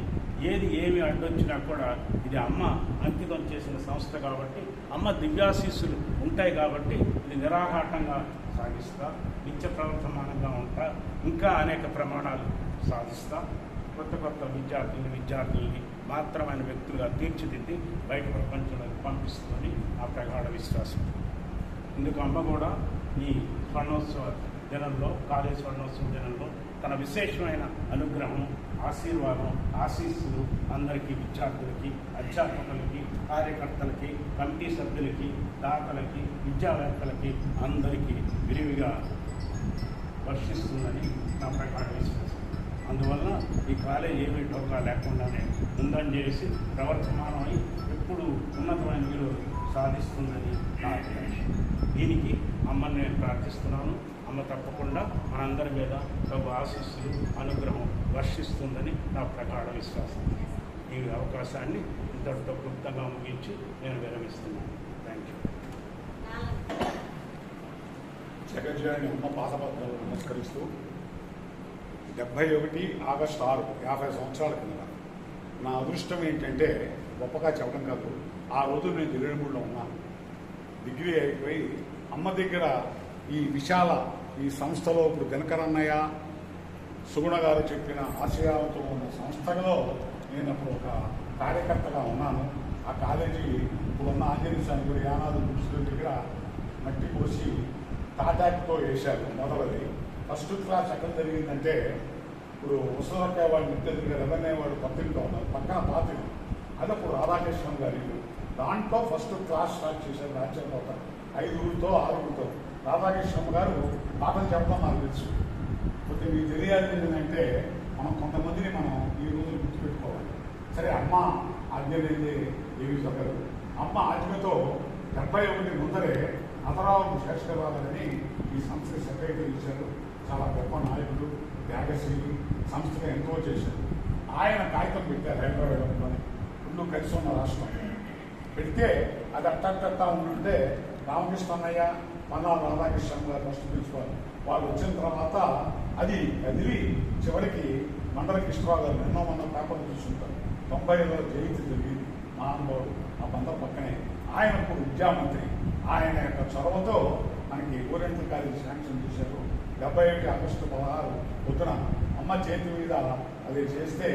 ఏమి అడ్డొచ్చినా కూడా ఇది అమ్మ అంకితం చేసిన సంస్థ కాబట్టి, అమ్మ దివ్యాశీస్సులు ఉంటాయి కాబట్టి ఇది నిరాఘాటంగా సాగిస్తా, నిత్య ప్రవర్తమానంగా ఉంటా, ఇంకా అనేక ప్రమాణాలు సాధిస్తా, కొత్త విద్యార్థుల్ని మాత్రమైన వ్యక్తులుగా తీర్చిదిద్ది బయట ప్రపంచంలోకి పంపిస్తుందని ఆ ప్రగాఢ విశ్వాసం. ఇందుకు అమ్మ కూడా ఈ స్వర్ణోత్సవ దినంలో, కాలేజ్ స్వర్ణోత్సవ దినంలో తన విశేషమైన అనుగ్రహం, ఆశీర్వాదం, ఆశీస్సులు అందరికీ, విద్యార్థులకి, అధ్యాపకులకి, కార్యకర్తలకి, కమిటీ సభ్యులకి, దాతలకి, విద్యావేత్తలకి అందరికీ విరివిగా వర్షిస్తుందని నా ప్రగాఢ విశ్వాసం. అందువల్ల ఈ కాలేజ్ ఏమీ డోకా లేకుండానే ముందని చేసి ప్రవర్తమానమై ఎప్పుడు ఉన్నతమైన విలువలు సాధిస్తుందని నా అభిలాష. దీనికి అమ్మని నేను ప్రార్థిస్తున్నాను. అమ్మ తప్పకుండా మనందరి మీద ప్రభు ఆశీస్సులు అనుగ్రహం వర్షిస్తుందని నా ప్రగాఢ విశ్వాసం. ఈ అవకాశాన్ని ఇంతటితో క్లుప్తంగా ముగించి నేను విరమిస్తున్నాను. Thank you. జగజ్జాని అమ్మ పాదపద్మాలు నమస్కరిస్తూ 71 ఆగస్టు 6 50 సంవత్సరాల కింద నా అదృష్టం ఏంటంటే గొప్పగా చెప్పడం కాదు, ఆ రోజు నేను 23లో ఉన్నాను. డిగ్రీ అయిపోయి అమ్మ దగ్గర ఈ విశాల ఈ సంస్థలో ఇప్పుడు దినకరన్నయ్య సుగుణ గారు చెప్పిన ఆశయాలతో ఉన్న సంస్థలో నేను అప్పుడు ఒక కార్యకర్తగా ఉన్నాను. ఆ కాలేజీ ఇప్పుడున్న ఆంజనేయ స్వామి గుడి యానాది గుడి దగ్గర మట్టి పోసి తాటాక్తో వేశారు. మొదలది ఫస్ట్ క్లాస్ ఎక్కడ జరిగిందంటే ఇప్పుడు ముసలక్కాయ వాళ్ళు నిత్య రెవెన్యూ వాళ్ళు పత్రికలో ఉన్నారు, పక్కన పాత్ర అది అప్పుడు రాధాకృష్ణన్ గారి దాంట్లో ఫస్ట్ క్లాస్ స్టార్ట్ చేశారు. రాజ్యాంగ 5 6 రాధాకృష్ణ గారు పాఠం చెప్పడం నాకు తెలుసు. కొద్దిగా మీకు తెలియాలి ఏంటంటే మనం కొంతమందిని మనం ఈ రోజు గుర్తుపెట్టుకోవాలి. సరే అమ్మ ఆజ్ఞలైతే ఏమి చదవరు. అమ్మ ఆజ్ఞతో 71 ముందరే అతరావు శేషకరాలని ఈ సంస్థ సెక్రటరీ ఇచ్చారు. చాలా గొప్ప నాయకుడు, త్యాగశీలి, సంస్థగా ఎంతో చేశారు. ఆయన కాగితం పెట్టారు హైదరాబాద్లోని రెండు కలిసి ఉన్న రాష్ట్రం పెడితే అది అట్టట్టా ఉంటుంటే రామకృష్ణ అన్నయ్య పన్నాల రాధాకృష్ణ గారు ఫస్ట్ ప్రిన్సిపాల్ వాళ్ళు వచ్చిన తర్వాత అది కదిలి చివరికి మండల కృష్ణరావు గారు నిన్న మొన్న పేపర్లు చూసుకుంటారు. 90లో జయంతి జరిగింది. మహానుభావుడు ఆ బంద పక్కనే ఆయన ఇప్పుడు విద్యామంత్రి. ఆయన యొక్క చొరవతో మనకి ఓరియంటల్ కాలేజీ శాంక్షన్ చేశారు. 71 ఆగస్టు 16 పొద్దున అమ్మ చేతి మీద అది చేస్తే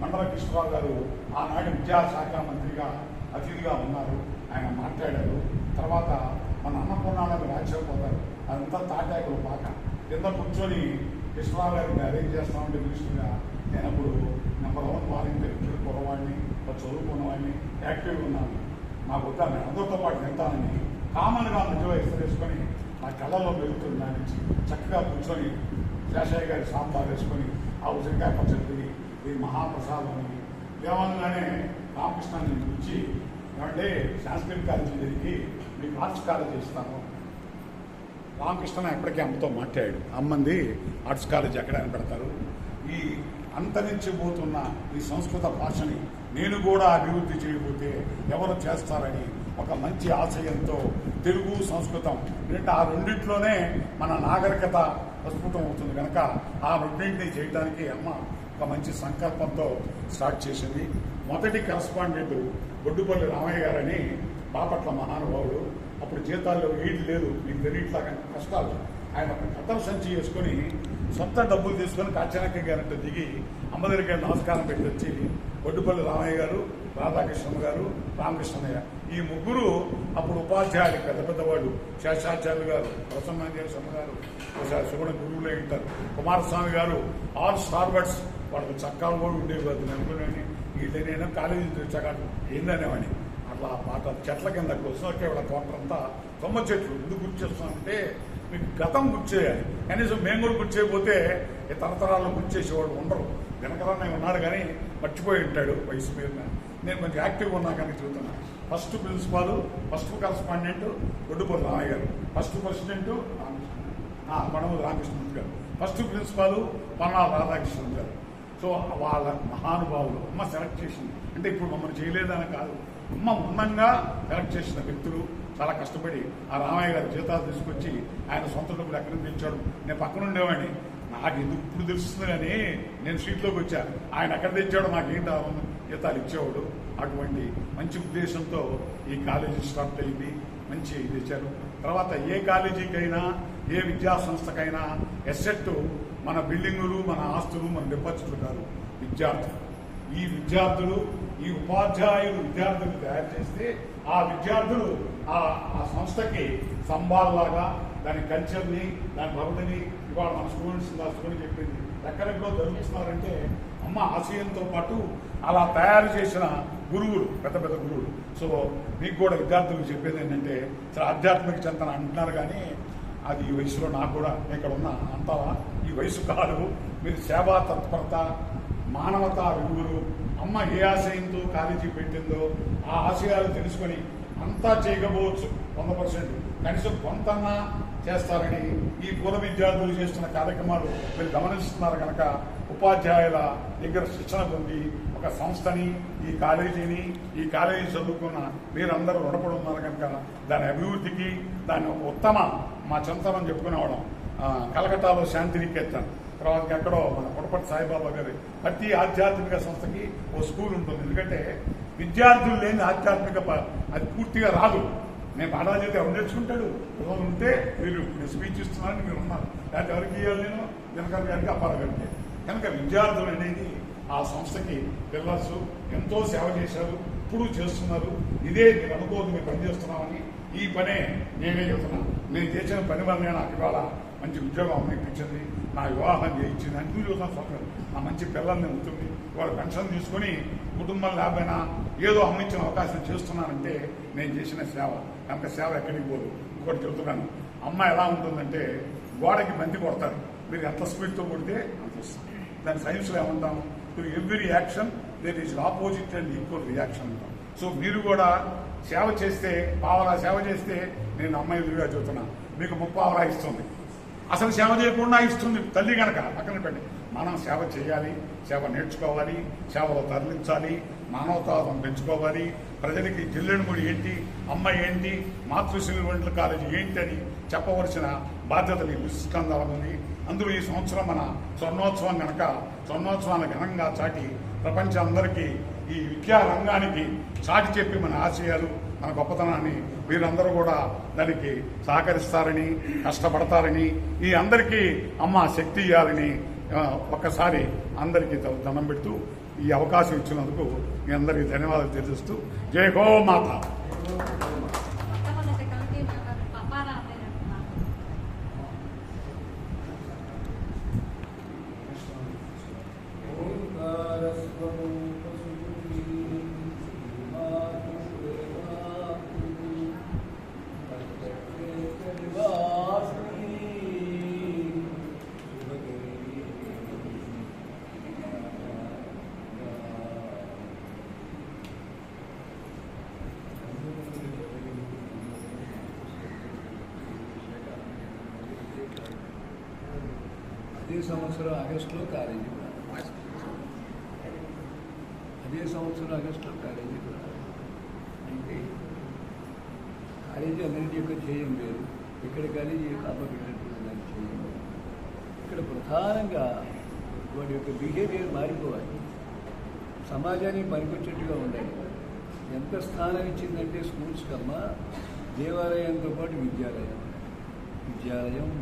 మండల కృష్ణరావు గారు ఆనాడు విద్యాశాఖ మంత్రిగా అతిథిగా ఉన్నారు. ఆయన మాట్లాడారు. తర్వాత మన అన్నపూర్ణాలకు రాజ్యపోతారు. అదంతా తాటాకులు పాక కింద కూర్చొని కృష్ణరావు గారిని అరేంజ్ చేస్తామంటే మినిస్టర్గా నేను అప్పుడు నెంబర్ 1 వాలంటీర్ కురవాడిని, చదువుకున్నవాడిని, యాక్టివ్గా ఉన్నాను. నాకు వద్దాను అందరితో పాటు తింటానని కామన్గా మధ్యలో వేసుకొని నా కళ్ళలో వెళ్తుంది. దాని నుంచి చక్కగా కూర్చొని శేషయ్య గారి సాంబార్ వేసుకొని ఆ ఉసిరికాయ పచ్చడి ఇది మహాప్రసాదం అని లేవగానే రామకృష్ణాన్ని పిలిచి ఏమంటే సాంస్కృతిక కాలేజీ జరిగి మీకు ఆర్ట్స్ కాలేజీ ఇస్తాను. రామకృష్ణ ఎప్పటికీ అమ్మతో మాట్లాడాడు. అమ్మంది ఆర్ట్స్ కాలేజీ ఎక్కడైనా పెడతారు. ఈ అంతరించిపోతున్న ఈ సంస్కృత భాషని నేను కూడా అభివృద్ధి చేయకపోతే ఎవరు చేస్తారని ఒక మంచి ఆశయంతో తెలుగు సంస్కృతం ఆ రెండింటిలోనే మన నాగరికత ప్రస్ఫుటం అవుతుంది కనుక ఆ రెండింటినీ చేయడానికి అమ్మ ఒక మంచి సంకల్పంతో స్టార్ట్ చేసింది. మొదటి కరస్పాండెంట్ బొడ్డుపల్లి రామయ్య గారని బాపట్ల మహానుభావుడు. అప్పుడు జీతాల్లో ఏది లేదు, మీకు తెలియట్లాగా కష్టాలు. ఆయన ఒక కథల సంచి వేసుకొని సొంత డబ్బులు తీసుకొని కాచానక్య గారంటే దిగి అమ్మ దగ్గర నమస్కారం పెట్టి వచ్చి బొడ్డుపల్లి రామయ్య గారు, రాధాకృష్ణ గారు, రామకృష్ణయ్య ఈ ముగ్గురు అప్పుడు ఉపాధ్యాయులు పెద్ద పెద్దవాళ్ళు. శేషాచార్యులు గారు, ప్రసన్నాంజలి స్వామి గారు సుగుణ గురువులే ఉంటారు. కుమారస్వామి గారు ఆల్ స్టార్బర్డ్స్ వాళ్ళకి చక్కాలు కూడా ఉండేవి కాదు. అనుకునేవి వీళ్ళైనా కాలేజీ తెచ్చాక ఏందనేవాడిని. అట్లా పాట చెట్ల కింద వస్తున్నకే వాళ్ళ తోటంతా కొమ్మ చెట్లు ఎందుకు గుర్తు చేస్తున్నామంటే మీకు గతం గుర్తు చేయాలి. కనీసం మేము కూడా గుర్తు చేయకపోతే తరతరాల్లో గుర్తు చేసేవాడు ఉండరు. వెనకరానే ఉన్నాడు కానీ మర్చిపోయి ఉంటాడు వయసు మీద. నేను కొంచెం యాక్టివ్గా ఉన్నా కానీ చూస్తున్నాను. First principal, first correspondent Boddupalli Ramaiah garu, first president మణమూరు Ramakrishna Murthy గారు, ఫస్ట్ ప్రిన్సిపాల్ పన్నాల రాధాకృష్ణ గారు. సో వాళ్ళ మహానుభావులు అమ్మ సెలెక్ట్ చేసింది. అంటే ఇప్పుడు మమ్మల్ని చేయలేదని కాదు, అమ్మ ఉన్నంగా సెలెక్ట్ చేసిన వ్యక్తులు చాలా కష్టపడి ఆ రామయ్య గారి జీతాలు తీసుకొచ్చి ఆయన సొంత డబ్బులు ఎక్కడి నుంచి తెచ్చాడు. నేను పక్కన ఉండేవాడిని, నాకు ఎందుకు ఇప్పుడు తెలుస్తుంది కానీ నేను సీట్లోకి వచ్చా. ఆయన ఎక్కడ తెచ్చాడో నాకేంటి జీతాలు ఇచ్చేవాడు. అటువంటి మంచి ఉద్దేశంతో ఈ కాలేజీ స్టార్ట్ అయింది. మంచి తెచ్చారు. తర్వాత ఏ కాలేజీకైనా ఏ విద్యా సంస్థకైనా ఎసెట్ మన బిల్డింగులు, మన ఆస్తులు, మన డిపాజిట్లు కాదు, విద్యార్థులు. ఈ విద్యార్థులు, ఈ ఉపాధ్యాయులు విద్యార్థులు తయారు చేస్తే ఆ విద్యార్థులు ఆ సంస్థకి సంబాల్లాగా దాని కల్చర్ని, దాని భవతిని ఇవాళ మన స్టూడెంట్స్ స్కూల్ చెప్పింది ఎక్కడెక్కడో జరుగుతున్నారంటే అమ్మ ఆశయంతో పాటు అలా తయారు చేసిన గురువులు, పెద్ద పెద్ద గురువులు. సో మీకు కూడా విద్యార్థులకు చెప్పేది ఏంటంటే చాలా ఆధ్యాత్మిక చింతన అంటున్నారు కానీ అది ఈ వయసులో నాకు కూడా ఇక్కడ ఉన్న అంతా ఈ వయసు కాదు. మీరు సేవా తత్పరత, మానవతా విలువలు, అమ్మ ఏ ఆశయంతో కాలేజీ పెట్టిందో ఆ ఆశయాలు తెలుసుకొని అంతా చేయకపోవచ్చు 100%, కనీసం కొంతన్నా చేస్తారని ఈ పూర్వ విద్యార్థులు చేస్తున్న కార్యక్రమాలు మీరు గమనిస్తున్నారు కనుక ఉపాధ్యాయుల దగ్గర శిక్షణ పొంది ఒక సంస్థని, ఈ కాలేజీ చదువుకున్న మీరందరూ రుణపడి ఉన్నారు కనుక దాని అభివృద్ధికి, దాని ఉత్తమ మా చింతనం చెప్పుకునేవాళ్ళం కలకత్తాలో శాంతినికేతన్, తర్వాత ఎక్కడో మన పుడపటి సాయిబాబా గారి ప్రతి ఆధ్యాత్మిక సంస్థకి ఓ స్కూల్ ఉంటుంది. ఎందుకంటే విద్యార్థులు లేని ఆధ్యాత్మిక అది పూర్తిగా రాదు. నేను పాఠాలు చేస్తే ఎవరు నేర్చుకుంటాడు? రోజు ఉంటే మీరు స్పీచ్ ఇస్తున్నారని మీరు ఉన్నారు, లేకపోతే ఎవరికి ఇవ్వాలి? నేను దినకర్ గారికి, అప్పారావు గారికి. కనుక విద్యార్థులు అనేది ఆ సంస్థకి పిల్లర్స్ ఎంతో సేవ చేశారు, ఇప్పుడు చేస్తున్నారు. ఇదే మీరు అనుకోదు మేము పనిచేస్తున్నామని. ఈ పనే నేనే చెబుతున్నాను. నేను చేసిన పని వల్ల నాకు ఇవాళ మంచి ఉద్యోగం అమ్మిపించింది, నా వివాహం చేయించింది, అన్ని చూసాను. నా మంచి పిల్లల్ని ఉంటుంది, వాళ్ళ పెన్షన్ తీసుకొని కుటుంబం లేకపోయినా ఏదో అమ్మించిన అవకాశం చేస్తున్నానంటే నేను చేసిన సేవ. కనుక సేవ ఎక్కడికి పోదు. ఇంకోటి చెబుతున్నాను, అమ్మ ఎలా ఉంటుందంటే గోడకి బంతి కొడతారు, మీరు ఎంత స్పీడ్తో కొడితే అంత వస్తుంది. దాని సైన్స్లో ఏమంటాం, every action there is opposite and equal reaction అంటాం. సో మీరు కూడా సేవ చేస్తే, పావలా సేవ చేస్తే, నేను అమ్మాయి ఎదురుగా చెబుతున్నా, మీకు 30 పావలా ఇస్తుంది. అసలు సేవ చేయకుండా ఇస్తుంది తల్లి కనుక పక్కన పెట్టి. మనం సేవ చేయాలి, సేవ నేర్చుకోవాలి, సేవలో తరలించాలి, మానవతావాదం పెంచుకోవాలి. ప్రజలకి జిల్లెడుముడి ఏంటి, అమ్మ ఏంటి, మాతృశ్రీ వంటల కాలేజీ ఏంటి అని చెప్పవలసిన బాధ్యతలు ఈ విశిష్టాంధాల ఉంది. అందులో ఈ సంవత్సరం మన స్వర్ణోత్సవం కనుక స్వర్ణోత్సవాన్ని ఘనంగా చాటి ప్రపంచం అందరికీ ఈ విద్యా రంగానికి చాటి చెప్పి మన ఆశయాలు, మన గొప్పతనాన్ని మీరందరూ కూడా దానికి సహకరిస్తారని, కష్టపడతారని, ఈ అందరికీ అమ్మ శక్తి ఇవ్వాలని ఒక్కసారి అందరికీ దండం పెడుతూ ఈ అవకాశం ఇచ్చినందుకు మీ అందరికీ ధన్యవాదాలు తెలియజేస్తూ జై గో మాత. అదే సంవత్సరం ఆగస్టులో కాలేజీ అంటే కాలేజీ అందరికీ యొక్క ధ్యేయం వేరు. ఇక్కడ కాలేజీ యొక్క అప్పగినటువంటి దాని ధ్యేయం వేరు. ఇక్కడ ప్రధానంగా వాడి యొక్క బిహేవియర్ మారిపోవాలి, సమాజానికి పనికొచ్చేట్టుగా ఉండాలి. ఎంత స్థానం ఇచ్చిందంటే స్కూల్స్ కమ్మా దేవాలయంతో పాటు విద్యాలయం,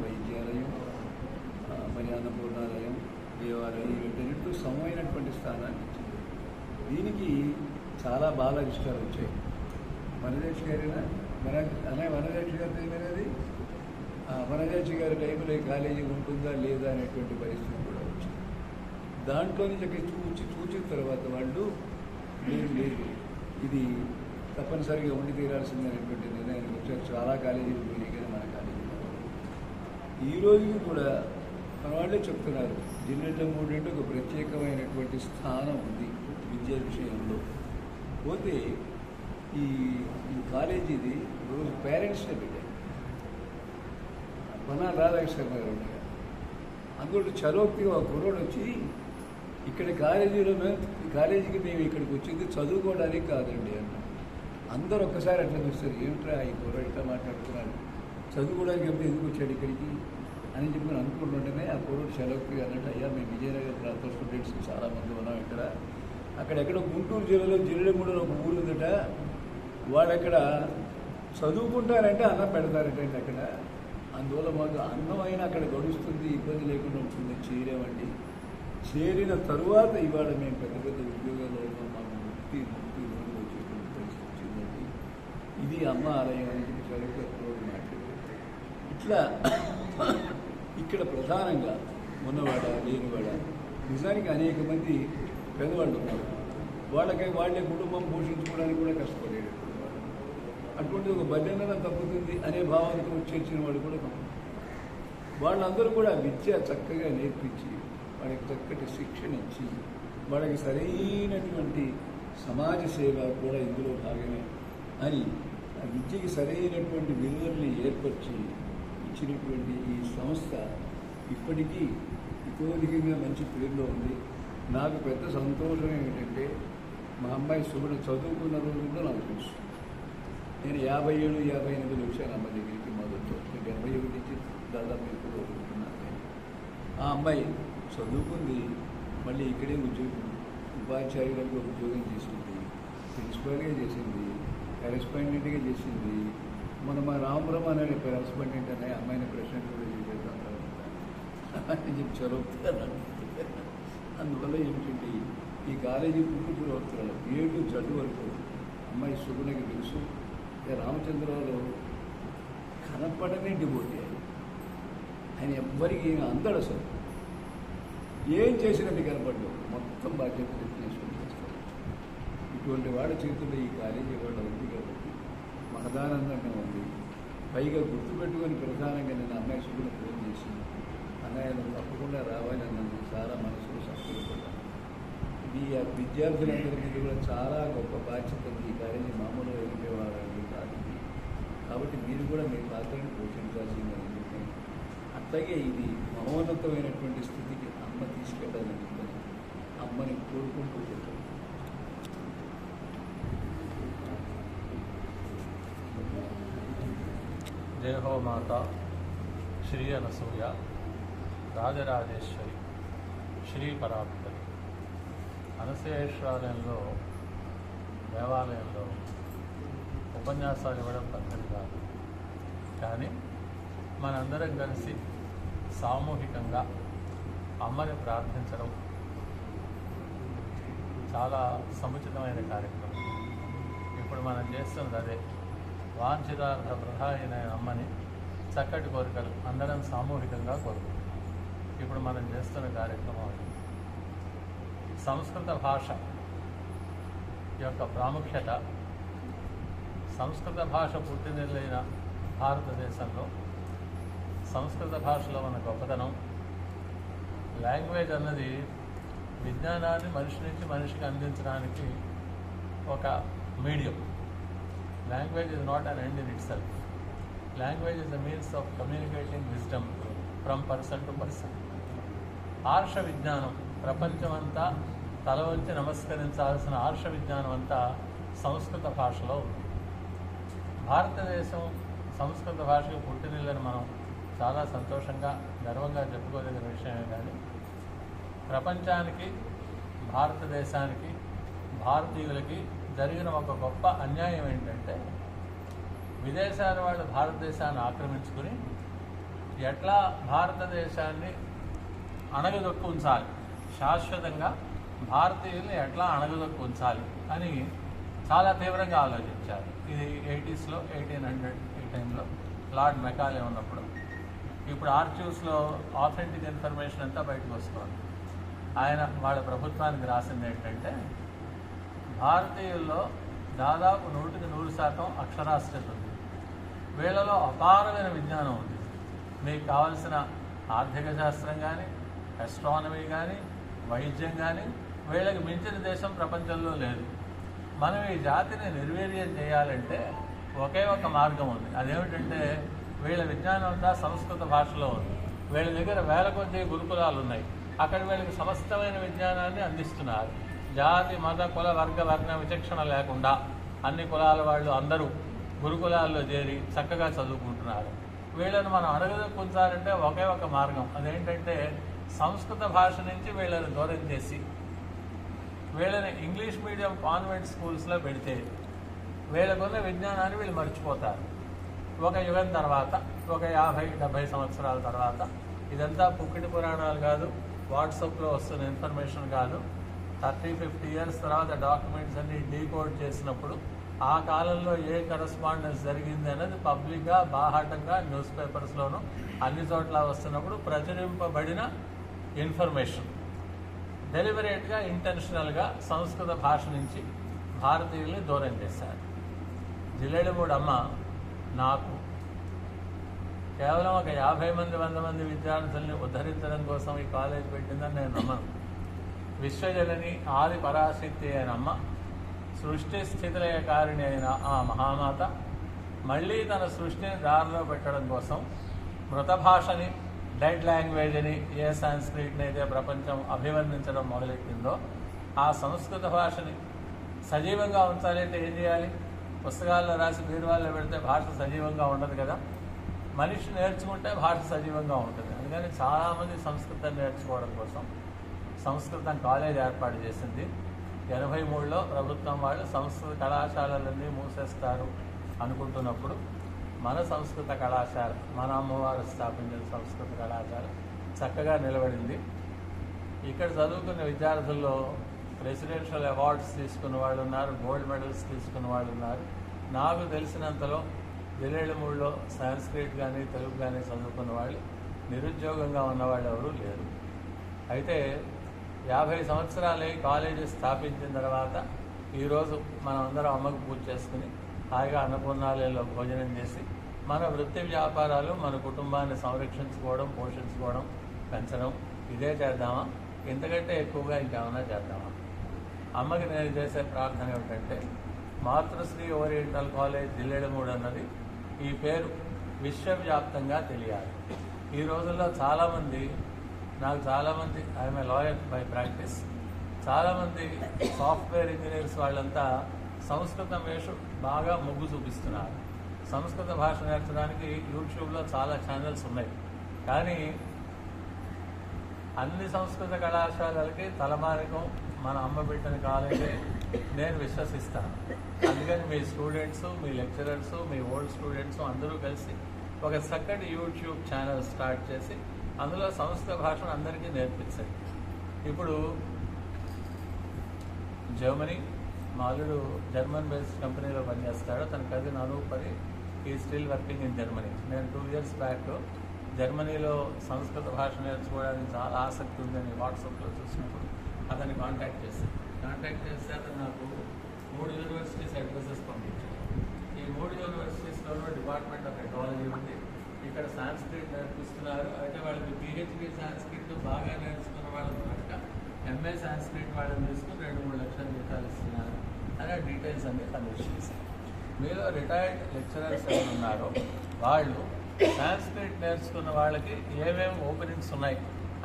వైద్యాలయం, మరి అన్నపూర్ణాలయం, దేవాలయం, వీటన్నిటితో సమమైనటువంటి స్థానాన్ని ఇచ్చింది. దీనికి చాలా బాలరిష్టాలు వచ్చాయి. వనజాక్షి గారినా వనజాక్షి గారి ఏమైనది, వనజాక్షి గారి టైంలో ఈ కాలేజీ ఉంటుందా లేదా అనేటువంటి పరిస్థితి కూడా వచ్చింది. దాంట్లో నుంచి చూచిన తర్వాత వాళ్ళు లేదు ఇది తప్పనిసరిగా ఉండి తీరాల్సింది అనేటువంటి నిర్ణయానికి వచ్చారు. చాలా కాలేజీలు పోయినాయి కానీ మన కాలేజీ ఈ రోజుకి కూడా మన వాళ్ళే చెప్తున్నారు, జిల్లాలో 3 ఒక ప్రత్యేకమైనటువంటి స్థానం ఉంది విద్యా విషయంలో. పోతే ఈ కాలేజీది రోజు పేరెంట్స్నే పెట్టారు. పొన్నాల రాధాకృష్ణ గారు ఉండగా అందులో చలోక్తిగా ఒక కుర్రోడు వచ్చి, ఇక్కడ కాలేజీకి మేము ఇక్కడికి వచ్చింది చదువుకోవడానికి కాదండి అన్న. అందరూ ఒక్కసారి అట్లా చూస్తారు, ఏమిట్రా ఈ కుర్రోడు ఇట్లా మాట్లాడుతున్నాడు, చదువుకోవడానికి ఎప్పుడు ఎందుకు వచ్చాడు ఇక్కడికి అని చెప్పి అనుకుంటుంటేనే ఆ కుర్రోడు చలోక్తిగా అన్నట్టు, అయ్యా మేము విజయనగరం ప్రాంత స్టూడెంట్స్ చాలామంది ఉన్నాం ఇక్కడ. అక్కడెక్కడ గుంటూరు జిల్లాలో జిల్లెడమూడలో ఒక ఊరు ఉందట, వాళ్ళు అక్కడ చదువుకుంటారంటే అన్నం పెడతారటండి అక్కడ. అందువల్ల మాకు అన్నం అయినా అక్కడ గడుస్తుంది, ఇబ్బంది లేకుండా ఉంటుంది. చేరామండి. చేరిన తరువాత ఇవాళ మేము పెద్ద పెద్ద ఉద్యోగాల్లో ఉన్నాం, మాకు ముక్తి వచ్చేటువంటి పరిస్థితి వచ్చిందండి. ఇది అమ్మ ఆలయం అని చెప్పి చదువుకోవడం మాట్లాడారు. ఇట్లా ఇక్కడ ప్రధానంగా ఉన్నవాడ లేనివాడ నిజానికి అనేక మంది పేదవాళ్ళు ఉన్నారు. వాళ్ళే కుటుంబం పోషించుకోవడానికి కూడా కష్టపడేటటువంటి వాడు. అటువంటి ఒక బడ్డెన్న తప్పుతుంది అనే భావానికి చేర్చిన వాడు కూడా వాళ్ళందరూ కూడా విద్య చక్కగా నేర్పించి వాళ్ళకి చక్కటి శిక్షణ ఇచ్చి వాళ్ళకి సరైనటువంటి సమాజ సేవ కూడా ఇందులో భాగమే అని ఆ విద్యకి సరైనటువంటి విలువల్ని ఏర్పరిచి ఇచ్చినటువంటి ఈ సంస్థ ఇప్పటికీ ఇతోధికంగా మంచి పేరులో ఉంది. నాకు పెద్ద సంతోషం ఏమిటంటే మా అమ్మాయి సుగుణ చదువుకున్న రోజుల్లో నాకు తెలుసు. నేను 57-58 వచ్చాను అమ్మ దగ్గరికి మొదట్లో. 81 నుంచి దాదాపు ఇప్పుడు వదులుకున్నాను. ఆ అమ్మాయి చదువుకుంది, మళ్ళీ ఇక్కడే ఉపాధ్యాయులకు ఉద్యోగం చేసింది, ప్రిన్సిపాల్గా చేసింది, కరెస్పాండెంట్గా చేసింది. మన మా రామపురం అనే కరెస్పాండెంట్ అనే అమ్మాయిని ప్రెసిడెంట్ కూడా చేసేద్దాం అని చెప్పి చదువుతాను. అందువల్ల ఏమిటంటే ఈ కాలేజీ పుట్టు పూర్వోత్తరాలు A to Z వరకు అమ్మాయి సుగుణకి తెలుసు. రామచంద్రరావు కనపడనే డివోటీ ఆయన ఎవ్వరికి అందడు అసలు ఏం చేసినట్టు కనపడలేదు. మొత్తం బాధ్యత తీసుకొని చేస్తారు. ఇటువంటి వాళ్ళ చేతుల్లో ఈ కాలేజీ వాళ్ళ ఉంది కాబట్టి మహదానందంగా ఉంది. పైగా గుర్తుపెట్టుకొని ప్రధానంగా నేను అమ్మాయి సుగుణ ఫోన్ చేసి అన్నయ్యను తప్పకుండా రావాలి అన్నది చాలా మనసులో సంతోషపడ్డాను. ఇది ఆ విద్యార్థులందరికీ కూడా చాలా గొప్ప బాధ్యత ఉంది. ఈ కాలేజీ మామూలుగా వెళ్ళేవాళ్ళని కాదు. కాబట్టి మీరు కూడా మీ పాత్రను పోషించాల్సిందని చెప్పి అట్లాగే ఇది మహోన్నతమైనటువంటి స్థితికి అమ్మ తీసుకెళ్ళాలని చెప్పని అమ్మని కోరుకుంటూ చెప్పాను. జయ హో మాత శ్రీ అనసూయ రాజరాజేశ్వరి శ్రీ పరాత్పరి. అనసూయేశ్వరాలయంలో దేవాలయంలో ఉపన్యాసాలు ఇవ్వడం పద్ధతి కాదు, కానీ మనందరం కలిసి సామూహికంగా అమ్మని ప్రార్థించడం చాలా సముచితమైన కార్యక్రమం. ఇప్పుడు మనం చేస్తున్నది అదే. వాంఛితార్థ ప్రధాన అమ్మని చక్కటి కోరికలు అందరం సామూహికంగా కోరుకుంటాం. ఇప్పుడు మనం చేస్తున్న కార్యక్రమం అది. సంస్కృత భాష యొక్క ప్రాముఖ్యత, సంస్కృత భాష పుట్టినెలైన భారతదేశంలో సంస్కృత భాషలో మన గొప్పతనం. లాంగ్వేజ్ అన్నది విజ్ఞానాన్ని మనిషి నుంచి మనిషికి అందించడానికి ఒక medium. Language is not an end in itself. Language is a means of communicating wisdom from person to person. ఆర్ష విజ్ఞానం ప్రపంచమంతా తల వంచి నమస్కరించాల్సిన ఆర్ష విజ్ఞానం అంతా సంస్కృత భాషలో ఉంది. భారతదేశం సంస్కృత భాషకు పుట్టినిల్లని మనం చాలా సంతోషంగా గర్వంగా చెప్పుకోదగిన విషయమే. కానీ ప్రపంచానికి, భారతదేశానికి, భారతీయులకి జరిగిన ఒక గొప్ప అన్యాయం ఏంటంటే విదేశాల వాళ్ళు భారతదేశాన్ని ఆక్రమించుకుని ఎట్లా భారతదేశాన్ని అణగదొక్కు ఉంచాలి, శాశ్వతంగా భారతీయుల్ని ఎట్లా అణగదొక్కు ఉంచాలి అని చాలా తీవ్రంగా ఆలోచించారు. ఇది 80s, 1800 ఈ టైంలో లార్డ్ మెకాలే ఉన్నప్పుడు. ఇప్పుడు ఆర్చివ్స్లో ఆథెంటిక్ ఇన్ఫర్మేషన్ అంతా బయటకు వస్తుంది. ఆయన వాళ్ళ ప్రభుత్వానికి రాసింది ఏంటంటే భారతీయుల్లో దాదాపు 100% అక్షరాస్యత ఉంది. వీళ్ళలో అపారమైన విజ్ఞానం ఉంది. మీకు కావలసిన ఆర్థిక శాస్త్రం కానీ, ఆస్ట్రానమీ కానీ, వైద్యం కానీ వీళ్ళకి మించిన దేశం ప్రపంచంలో లేదు. మనం ఈ జాతిని నిర్వీర్యం చేయాలంటే ఒకే ఒక మార్గం ఉంది. అదేమిటంటే వీళ్ళ విజ్ఞానం అంతా సంస్కృత భాషలో ఉంది. వీళ్ళ దగ్గర వేల కొద్ది గురుకులాలు ఉన్నాయి. అక్కడ వీళ్ళకి సమస్తమైన విజ్ఞానాన్ని అందిస్తున్నారు. జాతి, మత, కుల, వర్ణ విచక్షణ లేకుండా అన్ని కులాల వాళ్ళు అందరూ గురుకులాల్లో చేరి చక్కగా చదువుకుంటున్నారు. వీళ్ళని మనం అడగదొక్కుంచాలంటే ఒకే ఒక మార్గం. అదేంటంటే సంస్కృత భాష నుంచి వీళ్ళని దూరం చేసి వీళ్ళని ఇంగ్లీష్ మీడియం కాన్వెంట్ స్కూల్స్లో పెడితే వీళ్ళకున్న విజ్ఞానాన్ని వీళ్ళు మర్చిపోతారు. ఒక యుగం తర్వాత, ఒక 50-70 సంవత్సరాల తర్వాత, ఇదంతా పుక్కిటి పురాణాలు కాదు, వాట్సాప్లో వస్తున్న ఇన్ఫర్మేషన్ కాదు. 30-50 years తర్వాత డాక్యుమెంట్స్ అన్ని డీకోడ్ చేసినప్పుడు ఆ కాలంలో ఏ కరస్పాండెన్స్ జరిగింది అనేది పబ్లిక్గా, బాహాటంగా న్యూస్ పేపర్స్లోనూ అన్ని చోట్ల వస్తున్నప్పుడు ప్రచురింపబడిన ఇన్ఫర్మేషన్ డెలిబరేట్గా, ఇంటెన్షనల్గా సంస్కృత భాష నుంచి భారతీయుల్ని దూరం చేశారు. జిల్లేడుమూడి అమ్మ నాకు కేవలం ఒక 50 మంది 100 మంది విద్యార్థుల్ని ఉద్ధరించడం కోసం ఈ కాలేజ్ పెట్టిందని నేను నమ్మను. విశ్వజనని ఆది పరాశక్తి అయిన అమ్మ, సృష్టి స్థితిలయ కారిణి అయిన ఆ మహామాత మళ్ళీ తన సృష్టిని దారిలో పెట్టడం కోసం మృత భాషని, డెడ్ లాంగ్వేజ్ అని ఏ సాంస్క్రిట్ని అయితే ప్రపంచం అభివర్ణించడం మొదలెట్టిందో ఆ సంస్కృత భాషని సజీవంగా ఉంచాలంటే ఏం చేయాలి? పుస్తకాల్లో రాసి బీరువాల్లో పెడితే భాష సజీవంగా ఉండదు కదా. మనిషి నేర్చుకుంటే భాష సజీవంగా ఉంటుంది. అందుకని చాలామంది సంస్కృతం నేర్చుకోవడం కోసం సంస్కృతం కాలేజ్ ఏర్పాటు చేసింది. 83లో ప్రభుత్వం వాళ్ళు సంస్కృత కళాశాలలన్నీ మూసేస్తారు అనుకుంటున్నప్పుడు మన సంస్కృత కళాశాల, మన అమ్మవారు స్థాపించిన సంస్కృత కళాశాల చక్కగా నిలబడింది. ఇక్కడ చదువుకున్న విద్యార్థుల్లో ప్రెసిడెన్షియల్ అవార్డ్స్ తీసుకున్న వాళ్ళు ఉన్నారు, గోల్డ్ మెడల్స్ తీసుకున్న వాళ్ళు ఉన్నారు. నాకు తెలిసినంతలో 83లో సాంస్క్రిట్ కానీ తెలుగు కానీ చదువుకున్న వాళ్ళు నిరుద్యోగంగా ఉన్నవాళ్ళు ఎవరూ లేరు. అయితే 50 సంవత్సరాలే కాలేజీ స్థాపించిన తర్వాత ఈరోజు మనం అందరం అమ్మకు పూజ చేసుకుని హాయిగా అన్నపూర్ణాలయంలో భోజనం చేసి మన వృత్తి వ్యాపారాలు, మన కుటుంబాన్ని సంరక్షించుకోవడం, పోషించుకోవడం, పెంచడం ఇదే చేద్దామా? ఇంతకంటే ఎక్కువగా ఇంకేమైనా చేద్దామా? అమ్మకి నేను చేసే ప్రార్థన ఏమిటంటే మాతృశ్రీ ఓరియంటల్ కాలేజ్ జిల్లెడమూడు అన్నది ఈ పేరు విశ్వవ్యాప్తంగా తెలియాలి. ఈ రోజుల్లో చాలామంది I'm a lawyer by practice, చాలామంది సాఫ్ట్వేర్ ఇంజనీర్స్ వాళ్ళంతా సంస్కృతం వేషం బాగా మొగ్గు చూపిస్తున్నారు. సంస్కృత భాష నేర్చడానికి యూట్యూబ్లో చాలా ఛానల్స్ ఉన్నాయి. కానీ అన్ని సంస్కృత కళాశాలలకి తలమానికం మన అమ్మ పెట్టిన కాలేజే నేను విశ్వసిస్తాను. అందుకని మీ స్టూడెంట్స్, మీ లెక్చరర్స్, మీ ఓల్డ్ స్టూడెంట్స్ అందరూ కలిసి ఒక చక్కటి యూట్యూబ్ ఛానల్ స్టార్ట్ చేసి అందులో సంస్కృత భాషను అందరికీ నేర్పించండి. ఇప్పుడు జర్మనీ, మా అల్లుడు జర్మన్ బేస్డ్ కంపెనీలో పనిచేస్తాడు. తన కజిన్ అనూప్ అని ఈ స్టిల్ వర్కింగ్ ఇన్ జర్మనీ. నేను 2 years బ్యాక్ జర్మనీలో సంస్కృత భాష నేర్చుకోవడానికి చాలా ఆసక్తి ఉందని వాట్సాప్లో చూసినప్పుడు అతన్ని కాంటాక్ట్ చేస్తే అతను నాకు 3 యూనివర్సిటీస్ అడ్రసెస్ పంపించాడు. ఈ 3 యూనివర్సిటీస్లోనూ డిపార్ట్మెంట్ ఆఫ్ ఎకాలజీ ఉంది. ఇక్కడ సాంస్క్రిట్ నేర్పిస్తున్నారు. అయితే వాళ్ళకి PhD సాంస్క్రిట్ బాగా నేర్చుకున్న వాళ్ళని కనుక MA సాంస్క్రిట్ వాళ్ళని తీసుకుని 2-3 లక్షల జీతాలు ఇస్తున్నారు అనే డీటెయిల్స్ అన్ని కన్వర్ట్ చేశారు. మీలో రిటైర్డ్ లెక్చరర్స్ ఎవరు ఉన్నారో వాళ్ళు సాంస్క్రిట్ నేర్చుకున్న వాళ్ళకి ఏమేమి ఓపెనింగ్స్ ఉన్నాయి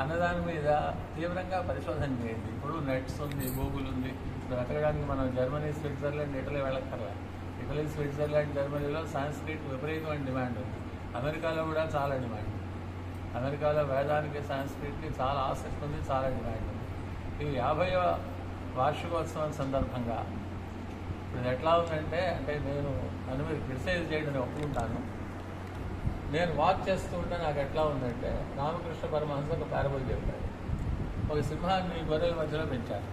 అన్నదాని మీద తీవ్రంగా పరిశోధన చేయండి. ఇప్పుడు నెట్స్ ఉంది, గూగుల్ ఉంది. ఇప్పుడు వెతకడానికి మనం జర్మనీ, స్విట్జర్లాండ్, ఇటలీ వెళ్ళక్కర్లా. ఇటలీ, స్విట్జర్లాండ్, జర్మనీలో సాంస్క్రిట్ విపరీతమైన డిమాండ్ ఉంది. అమెరికాలో కూడా చాలా డిమాండ్ ఉంది. అమెరికాలో వేదానికి, సాంస్క్రిట్కి చాలా ఆసక్తి ఉంది, చాలా డిమాండ్ ఉంది. ఈ 50వ వార్షికోత్సవం సందర్భంగా ఇప్పుడు ఎట్లా ఉందంటే, నేను నన్ను మీరు క్రిటిసైజ్ చేయడం ఒప్పుకుంటాను. నేను వాక్ చేస్తూ ఉంటే నాకు ఎట్లా ఉందంటే, రామకృష్ణ పరమహంస ఒక పారబుల్ చెప్పాడు. ఒక సింహాన్ని గొర్రెల మధ్యలో పెంచారు.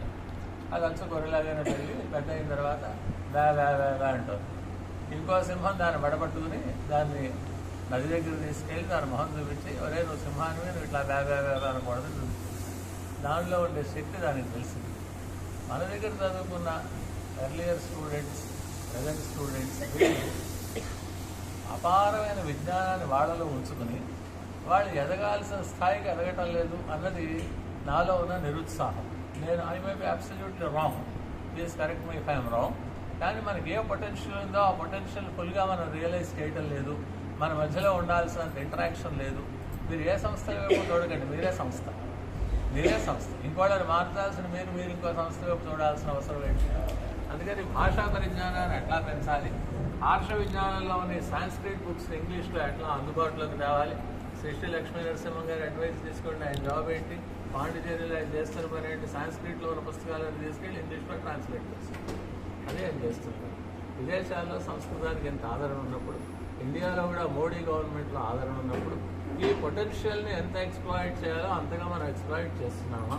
అది అంచు గొర్రెలాగానే పెరిగి పెద్ద అయిన తర్వాత వే వే వే వే అంటుంది. ఇంకో సింహం దాన్ని వడపట్టుకుని దాన్ని నది దగ్గర తీసుకెళ్ళి దాని మొహం చూపించి, ఒరే నువ్వు సింహాన్ని, నువ్వు ఇట్లా వే వే వే అనకూడదు చూపించింది. దానిలో ఉండే శక్తి దానికి తెలిసింది. మన దగ్గర చదువుకున్న ఎర్లియర్ స్టూడెంట్స్, ప్రజెంట్ స్టూడెంట్స్ అపారమైన విజ్ఞానాన్ని వాళ్ళలో ఉంచుకుని వాళ్ళు ఎదగాల్సిన స్థాయికి ఎదగటం లేదు అన్నది నాలో ఉన్న నిరుత్సాహం. I may be absolutely wrong, please correct me if I'm wrong. కానీ మనకి ఏ పొటెన్షియల్ ఉందో ఆ పొటెన్షియల్ ఫుల్గా మనం రియలైజ్ చేయటం లేదు. మన మధ్యలో ఉండాల్సినంత ఇంటరాక్షన్ లేదు. మీరు ఏ సంస్థ వైపు చూడకండి, మీరే సంస్థ. ఇంకోళ్ళని మార్చాల్సిన మీరు ఇంకో సంస్థ వైపు చూడాల్సిన అవసరం ఏంటి? అందుకని భాషా పరిజ్ఞానాన్ని ఎట్లా పెంచాలి, ఆర్ష విజ్ఞానంలో ఉన్న సాంస్క్రిట్ బుక్స్ ఇంగ్లీష్లో ఎట్లా అందుబాటులోకి తేవాలి, శ్రీ లక్ష్మీ నరసింహం గారి అడ్వైస్ తీసుకోండి. ఆయన జాబ్ ఏంటి, పాండిచేరిలో ఆయన చేస్తున్న పని ఏంటి, సాంస్క్రిట్లో ఉన్న పుస్తకాలను తీసుకెళ్ళి ఇంగ్లీష్లో ట్రాన్స్లేట్ చేస్తారు. అదే ఆయన చేస్తున్నారు. విదేశాల్లో సంస్కృతానికి ఎంత ఆదరణ ఉన్నప్పుడు, ఇండియాలో కూడా మోడీ గవర్నమెంట్లో ఆదరణ ఉన్నప్పుడు ఈ పొటెన్షియల్ని ఎంత ఎక్స్ప్లాయిట్ చేయాలో అంతగా మనం ఎక్స్ప్లాయిట్ చేస్తున్నామా?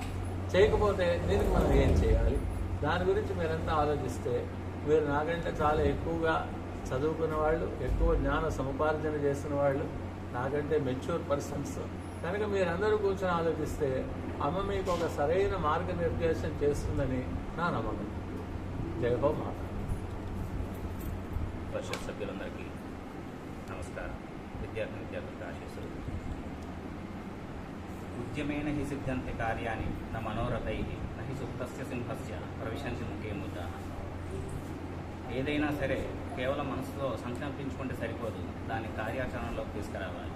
చేయకపోతే దీనికి మనం ఏం చేయాలి? దాని గురించి మీరంతా ఆలోచిస్తే, మీరు నాకంటే చాలా ఎక్కువగా చదువుకున్న వాళ్ళు, ఎక్కువ జ్ఞాన సముపార్జన చేసిన వాళ్ళు, నాకంటే మెచ్యూర్ పర్సన్స్ కనుక మీరందరూ కూర్చొని ఆలోచిస్తే అమ్మ మీకు ఒక సరైన మార్గనిర్దేశం చేస్తుందని నా నమ్మకం. జై హో మాత. పరిషత్ సభ్యులందరికీ నమస్కారం. విద్యార్థులకు ఆశీస్సులు. ఉద్యమేన హి సిద్ధ్యంతి కార్యాన్ని న మనోరథై నహి సుప్తస్య సింహస్య ప్రవిశంసి ముఖే ముద్దా. ఏదైనా సరే కేవలం మనసులో సంకల్పించుకుంటే సరిపోదు, దాన్ని కార్యాచరణలోకి తీసుకురావాలి.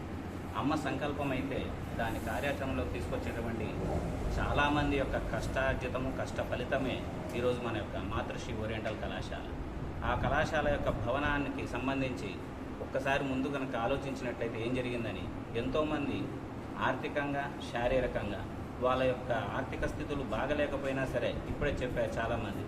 అమ్మ సంకల్పం అయితే దాని కార్యాచరణలోకి తీసుకొచ్చేటువంటి చాలామంది యొక్క కష్టార్జితము, కష్ట ఫలితమే ఈరోజు మన యొక్క మాతృశ్రీ ఓరియంటల్ కళాశాల. ఆ కళాశాల యొక్క భవనానికి సంబంధించి ఒక్కసారి ముందు కనుక ఆలోచించినట్లయితే ఏం జరిగిందని, ఎంతోమంది ఆర్థికంగా, శారీరకంగా వాళ్ళ యొక్క ఆర్థిక స్థితులు బాగలేకపోయినా సరే, ఇప్పుడే చెప్పారు చాలామంది,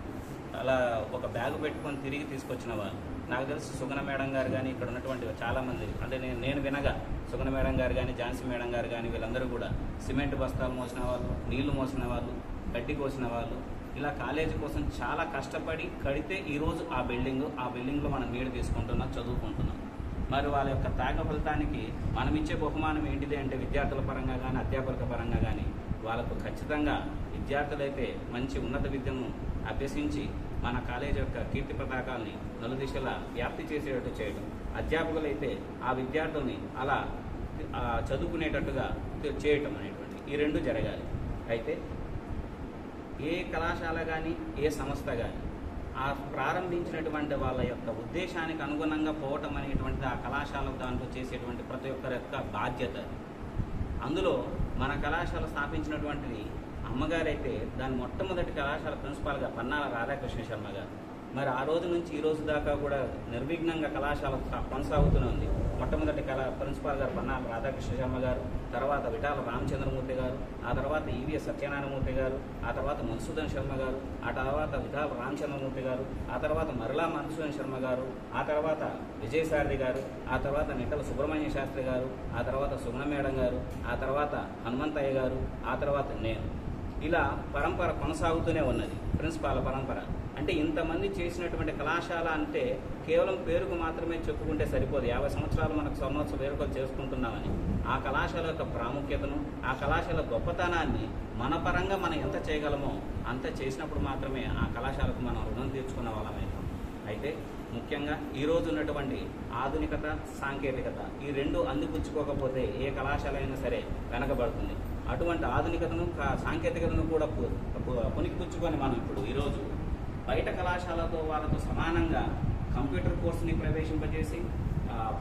అలా ఒక బ్యాగు పెట్టుకొని తిరిగి తీసుకొచ్చిన వాళ్ళు. నాకు తెలిసి సుగన మేడం గారు కానీ ఇక్కడ ఉన్నటువంటి చాలామంది, అంటే నేను వినగా సుగన మేడం గారు కానీ, ఝాన్సీ మేడం గారు కానీ, వీళ్ళందరూ కూడా సిమెంట్ బస్తాలు మోసిన వాళ్ళు, నీళ్లు మోసిన వాళ్ళు, గడ్డి కోసిన వాళ్ళు, ఇలా కాలేజీ కోసం చాలా కష్టపడి కడితే ఈరోజు ఆ బిల్డింగ్లో మనం నీడు తీసుకుంటున్నాం, చదువుకుంటున్నాం. మరి వాళ్ళ యొక్క త్యాగ ఫలితానికి మనం ఇచ్చే బహుమానం ఏంటిది అంటే, విద్యార్థుల పరంగా కానీ, అధ్యాపకుల పరంగా కానీ వాళ్ళకు ఖచ్చితంగా విద్యార్థులైతే మంచి ఉన్నత విద్యను అభ్యసించి మన కాలేజీ యొక్క కీర్తి పతాకాల్ని నలుదిశలా వ్యాప్తి చేసేటట్టు చేయడం, అధ్యాపకులైతే ఆ విద్యార్థుల్ని అలా చదువుకునేటట్టుగా చేయటం అనేటువంటి ఈ రెండు జరగాలి. అయితే ఏ కళాశాల కానీ, ఏ సంస్థ కానీ ఆ ప్రారంభించినటువంటి వాళ్ళ యొక్క ఉద్దేశానికి అనుగుణంగా పోవటం అనేటువంటిది ఆ కళాశాల దాంట్లో చేసేటువంటి ప్రతి ఒక్కరి యొక్క బాధ్యత. అందులో మన కళాశాల స్థాపించినటువంటిది అమ్మగారైతే దాని మొట్టమొదటి కళాశాల ప్రిన్సిపాల్గా పన్నాల రాధాకృష్ణ శర్మ గారు. మరి ఆ రోజు నుంచి ఈ రోజు దాకా కూడా నిర్విఘ్నంగా కళాశాల కొనసాగుతూనే ఉంది. మొట్టమొదటి ప్రిన్సిపాల్ గారు పన్నాల రాధాకృష్ణ శర్మ గారు, తర్వాత విఠాల రామచంద్రమూర్తి గారు, ఆ తర్వాత ఈవీఎస్ సత్యనారాయణమూర్తి గారు, ఆ తర్వాత మధుసూదన్ శర్మ గారు, ఆ తర్వాత విఠాల రామచంద్రమూర్తి గారు, ఆ తర్వాత మరలా మధుసూదన్ శర్మ గారు, ఆ తర్వాత విజయసారథి గారు, ఆ తర్వాత నిట్టల సుబ్రహ్మణ్య శాస్త్రి గారు, ఆ తర్వాత సుగుణ మేడం గారు, ఆ తర్వాత హనుమంతయ్య గారు, ఆ తర్వాత నేను. ఇలా పరంపర కొనసాగుతూనే ఉన్నది, ప్రిన్సిపాల్ పరంపర. అంటే ఇంతమంది చేసినటువంటి కళాశాల అంటే కేవలం పేరుకు మాత్రమే చెప్పుకుంటే సరిపోదు. 50 సంవత్సరాలు మనకు స్వర్ణోత్సవ వేడుకలు చేసుకుంటున్నామని ఆ కళాశాల యొక్క ప్రాముఖ్యతను, ఆ కళాశాల గొప్పతనాన్ని మన పరంగా మనం ఎంత చేయగలమో అంత చేసినప్పుడు మాత్రమే ఆ కళాశాలకు మనం రుణం తీర్చుకున్న వాళ్ళమైనాం. అయితే ముఖ్యంగా ఈరోజు ఉన్నటువంటి ఆధునికత, సాంకేతికత ఈ రెండు అందిపుచ్చుకోకపోతే ఏ కళాశాల అయినా సరే వెనకబడుతుంది. అటువంటి ఆధునికతను, సాంకేతికతను కూడా పుణికిపుచ్చుకొని మనం ఇప్పుడు ఈరోజు బయట కళాశాలతో వాళ్ళతో సమానంగా కంప్యూటర్ కోర్సుని ప్రవేశింపజేసి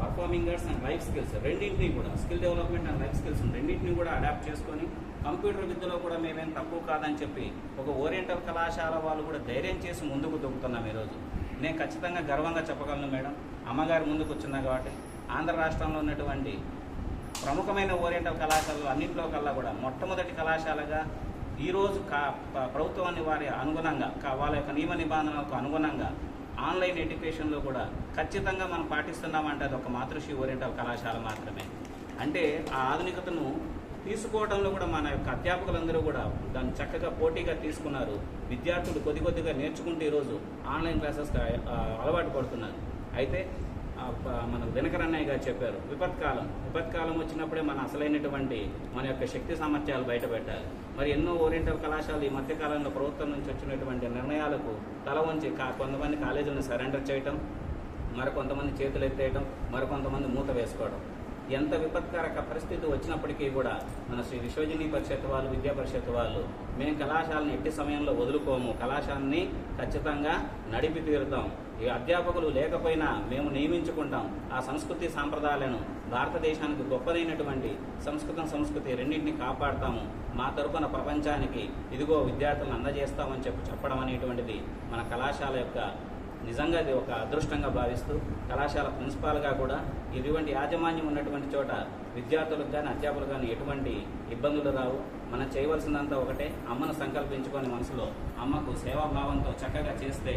performing arts and life skills రెండింటినీ కూడా, skill development and life skills రెండింటినీ కూడా అడాప్ట్ చేసుకొని కంప్యూటర్ విద్యలో కూడా మేమేం తక్కువ కాదని చెప్పి ఒక ఓరియంటల్ కళాశాల వాళ్ళు కూడా ధైర్యం చేసి ముందుకు దొక్కుతున్నాం. ఈరోజు నేను ఖచ్చితంగా గర్వంగా చెప్పగలను మేడం, అమ్మగారు ముందుకు వచ్చిందా కాబట్టి ఆంధ్ర రాష్ట్రంలో ఉన్నటువంటి ప్రముఖమైన ఓరియంటల్ కళాశాలలు అన్నింటిలో కల్లా కూడా మొట్టమొదటి కళాశాలగా ఈరోజు ప్రభుత్వాన్ని వారి అనుగుణంగా, వాళ్ళ యొక్క నియమ నిబంధనలకు అనుగుణంగా ఆన్లైన్ ఎడ్యుకేషన్లో కూడా ఖచ్చితంగా మనం పాటిస్తున్నామంటే అది ఒక మాతృశ్రీ ఓరియంటల్ కళాశాల మాత్రమే. అంటే ఆ ఆధునికతను తీసుకోవడంలో కూడా మన యొక్క అధ్యాపకులందరూ కూడా దాన్ని చక్కగా పోటీగా తీసుకున్నారు. విద్యార్థులు కొద్దిగా నేర్చుకుంటూ ఈరోజు ఆన్లైన్ క్లాసెస్ అలవాటు పడుతున్నారు. అయితే మన దినకరన్నయ్య గారు చెప్పారు, విపత్కాలం వచ్చినప్పుడే మన అసలైనటువంటి మన యొక్క శక్తి సామర్థ్యాలు బయటపెట్టాలి. మరి ఎన్నో ఓరియంటల్ కళాశాలలు ఈ మధ్యకాలంలో ప్రభుత్వం నుంచి వచ్చినటువంటి నిర్ణయాలకు తల వంచి కొంతమంది కాలేజీలను సరెండర్ చేయటం, మరికొంతమంది చేతులు ఎత్తేయటం, మరికొంతమంది మూత వేసుకోవడం. ఎంత విపత్కరక పరిస్థితి వచ్చినప్పటికీ కూడా మన శ్రీ విశ్వజనీ పరిషత్ వాళ్ళు, విద్యా పరిషత్ వాళ్ళు మేము కళాశాలను ఎట్టి సమయంలో వదులుకోము, కళాశాలని ఖచ్చితంగా నడిపి తీరుతాం. ఈ అధ్యాపకులు లేకపోయినా మేము నియమించుకుంటాం. ఆ సంస్కృతి సాంప్రదాయాలను, భారతదేశానికి గొప్పదైనటువంటి సంస్కృతి రెండింటినీ కాపాడుతాము. మా తరపున ప్రపంచానికి ఇదిగో విద్యార్థులను అందజేస్తామని చెప్పడం అనేటువంటిది మన కళాశాల యొక్క నిజంగా ఇది ఒక అదృష్టంగా భావిస్తూ, కళాశాల ప్రిన్సిపాల్గా కూడా ఇటువంటి యాజమాన్యం ఉన్నటువంటి చోట విద్యార్థులకు కానీ, అధ్యాపకులకు కానీ ఎటువంటి ఇబ్బందులు రావు. మనం చేయవలసిందంతా ఒకటే, అమ్మను సంకల్పించుకొని మనసులో అమ్మకు సేవాభావంతో చక్కగా చేస్తే,